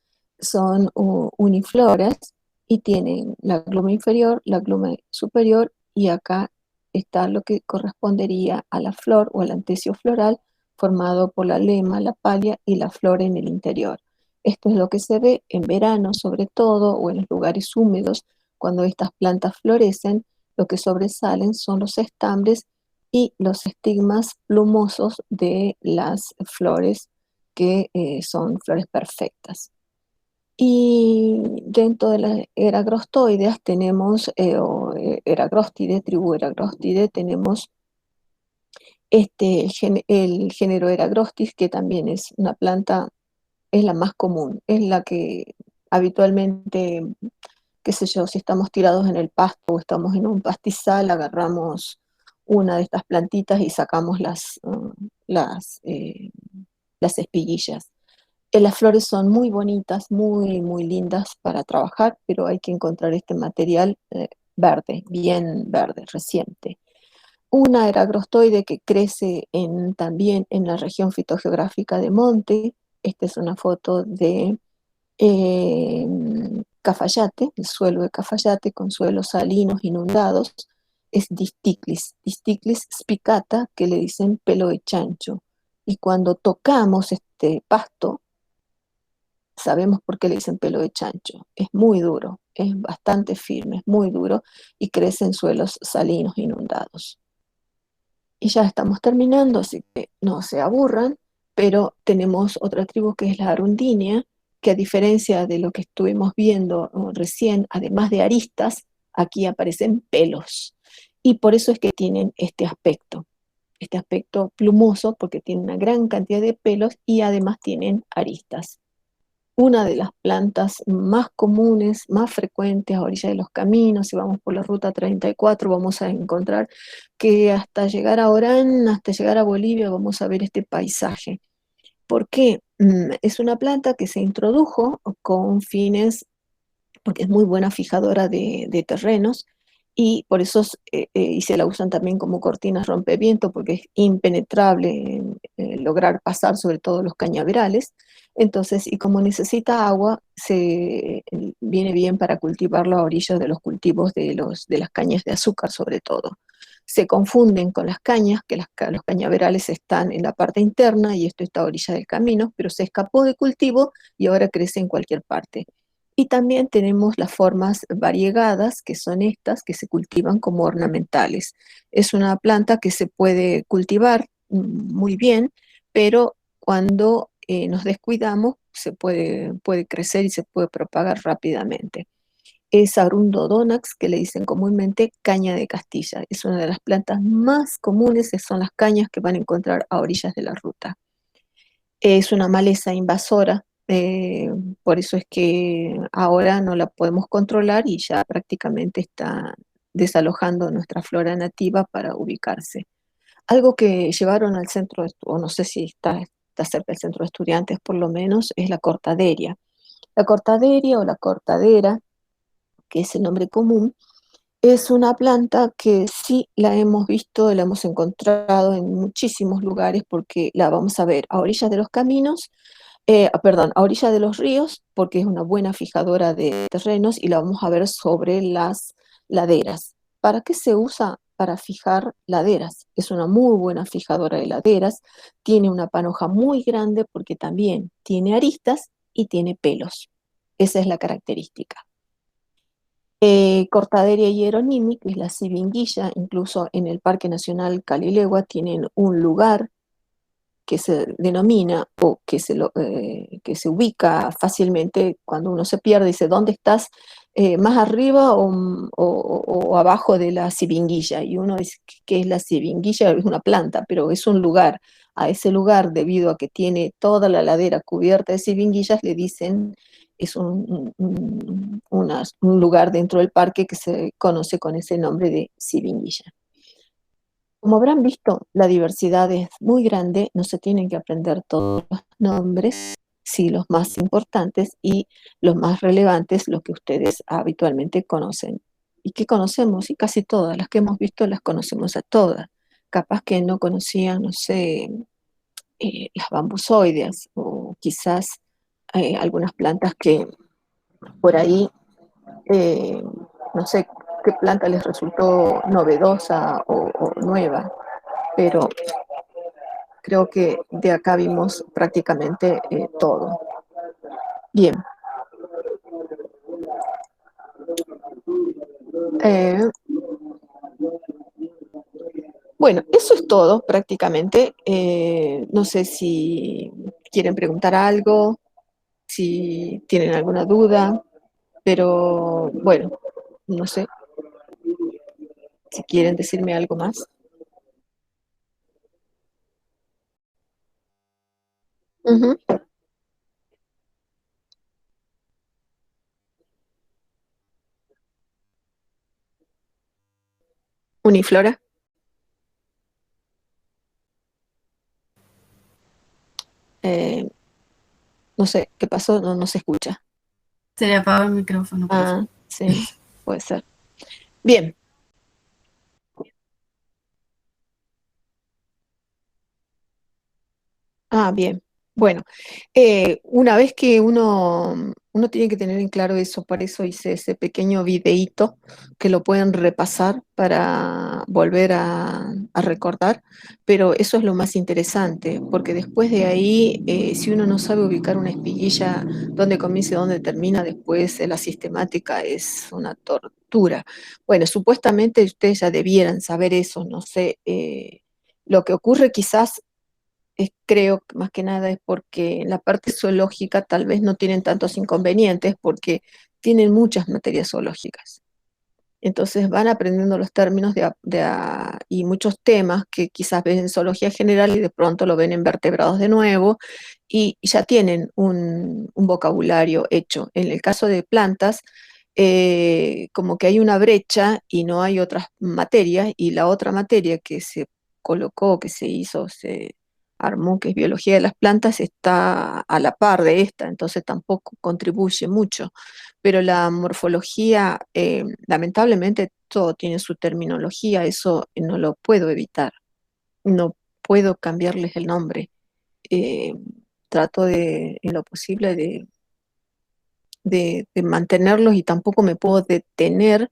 son unifloras y tienen la gluma inferior, la gluma superior, y acá está lo que correspondería a la flor o al antecio floral formado por la lema, la palia y la flor en el interior. Esto es lo que se ve en verano, sobre todo, o en los lugares húmedos, cuando estas plantas florecen, lo que sobresalen son los estambres y los estigmas plumosos de las flores, que son flores perfectas. Y dentro de las eragrostoideas tenemos, Eragrostide, tribu Eragrostide, tenemos el género Eragrostis, que también es una planta es la más común, es la que habitualmente, qué sé yo, si estamos tirados en el pasto o estamos en un pastizal, agarramos una de estas plantitas y sacamos las, eh, las espiguillas. Las flores son muy bonitas, muy, muy lindas para trabajar, pero hay que encontrar este material verde, bien verde, reciente. Una eragrostoide que crece también en la región fitogeográfica de Monte. Esta es una foto de eh, Cafayate, el suelo de Cafayate con suelos salinos inundados. Es Disticlis spicata, que le dicen pelo de chancho. Y cuando tocamos este pasto, sabemos por qué le dicen pelo de chancho. Es muy duro, es bastante firme, es muy duro y crece en suelos salinos inundados. Y ya estamos terminando, así que no se aburran, pero tenemos otra tribu que es la Arundinia, que a diferencia de lo que estuvimos viendo recién, además de aristas, aquí aparecen pelos. Y por eso es que tienen este aspecto plumoso, porque tienen una gran cantidad de pelos y además tienen aristas. Una de las plantas más comunes, más frecuentes a orilla de los caminos. Si vamos por la ruta 34, vamos a encontrar que hasta llegar a Orán, hasta llegar a Bolivia, vamos a ver este paisaje. ¿Por qué? Es una planta que se introdujo con fines, porque es muy buena fijadora de terrenos, y por eso y se la usan también como cortinas rompeviento, porque es impenetrable lograr pasar sobre todo los cañaverales. Entonces, y como necesita agua, viene bien para cultivarlo a orillas de los cultivos de las cañas de azúcar, sobre todo. Se confunden con las cañas, que los cañaverales están en la parte interna y esto está a orilla del camino, pero se escapó de cultivo y ahora crece en cualquier parte. Y también tenemos las formas variegadas, que son estas que se cultivan como ornamentales. Es una planta que se puede cultivar muy bien, pero cuando nos descuidamos puede crecer y se puede propagar rápidamente. Es Arundodonax, que le dicen comúnmente caña de Castilla. Es una de las plantas más comunes, son las cañas que van a encontrar a orillas de la ruta. Es una maleza invasora, por eso es que ahora no la podemos controlar y ya prácticamente está desalojando nuestra flora nativa para ubicarse. Algo que llevaron al centro, o no sé si está cerca del centro de estudiantes por lo menos, es la cortaderia. La cortaderia o la cortadera, que es el nombre común, es una planta que sí la hemos visto, la hemos encontrado en muchísimos lugares porque la vamos a ver a orillas de los caminos, perdón, a orilla de los ríos, porque es una buena fijadora de terrenos y la vamos a ver sobre las laderas. ¿Para qué se usa? Para fijar laderas. Es una muy buena fijadora de laderas, tiene una panoja muy grande porque también tiene aristas y tiene pelos. Esa es la característica. Cortaderia hieronimi, que es la sibinguilla, incluso en el Parque Nacional Calilegua tienen un lugar que se denomina o que se ubica fácilmente cuando uno se pierde, dice, ¿dónde estás? ¿Más arriba o abajo de la sibinguilla? Y uno dice, ¿qué es la sibinguilla? Es una planta, pero es un lugar. A ese lugar, debido a que tiene toda la ladera cubierta de sibinguillas, le dicen, es un lugar dentro del parque que se conoce con ese nombre de sibinguilla. Como habrán visto, la diversidad es muy grande, no se tienen que aprender todos los nombres, sí los más importantes y los más relevantes, los que ustedes habitualmente conocen. Y que conocemos, y casi todas las que hemos visto las conocemos a todas. Capaz que no conocían, no sé, las bambusoideas o quizás algunas plantas que por ahí, eh, no sé qué planta les resultó novedosa o nueva, pero creo que de acá vimos prácticamente todo. Bien, eh, bueno, eso es todo prácticamente. No sé si quieren preguntar algo, si tienen alguna duda, pero bueno, no sé si quieren decirme algo más. Ujú. Uniflora. No sé, ¿qué pasó? No se escucha. Se le apagó el micrófono. Ah, sí, puede ser. Bien. Ah, bien. Bueno, una vez que uno tiene que tener en claro eso, para eso hice ese pequeño videíto que lo pueden repasar para volver a recordar, pero eso es lo más interesante, porque después de ahí, si uno no sabe ubicar una espiguilla, dónde comienza y dónde termina, después la sistemática es una tortura. Bueno, supuestamente ustedes ya debieran saber eso, no sé. Lo que ocurre quizás creo que más que nada es porque en la parte zoológica tal vez no tienen tantos inconvenientes porque tienen muchas materias zoológicas. Entonces van aprendiendo los términos y muchos temas que quizás ven en zoología general y de pronto lo ven en vertebrados de nuevo y ya tienen un vocabulario hecho. En el caso de plantas, como que hay una brecha y no hay otras materias y la otra materia que se colocó, que se hizo, se armó, que es biología de las plantas, está a la par de esta, entonces tampoco contribuye mucho, pero la morfología, lamentablemente, todo tiene su terminología, eso no lo puedo evitar, no puedo cambiarles el nombre. Eh, Trato en lo posible de mantenerlos y tampoco me puedo detener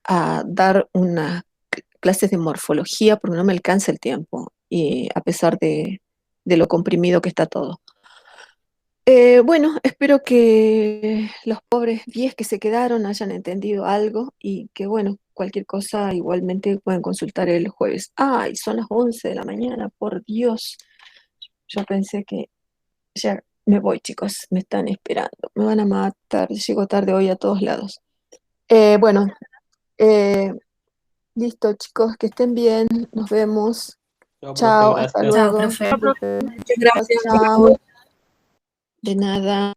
a dar unas clases de morfología porque no me alcanza el tiempo, y a pesar de lo comprimido que está todo. Bueno, espero que los pobres 10 que se quedaron hayan entendido algo y que, bueno, cualquier cosa igualmente pueden consultar el jueves. Ay, son las 11 de la mañana, por Dios. Yo pensé que ya me voy, chicos, me están esperando. Me van a matar, llego tarde hoy a todos lados. Bueno, eh, listo, chicos, que estén bien. Nos vemos. Chao, profe, Chao, hasta gracias. Chao, luego. profe. Profe. Muchas gracias. Chao. De nada.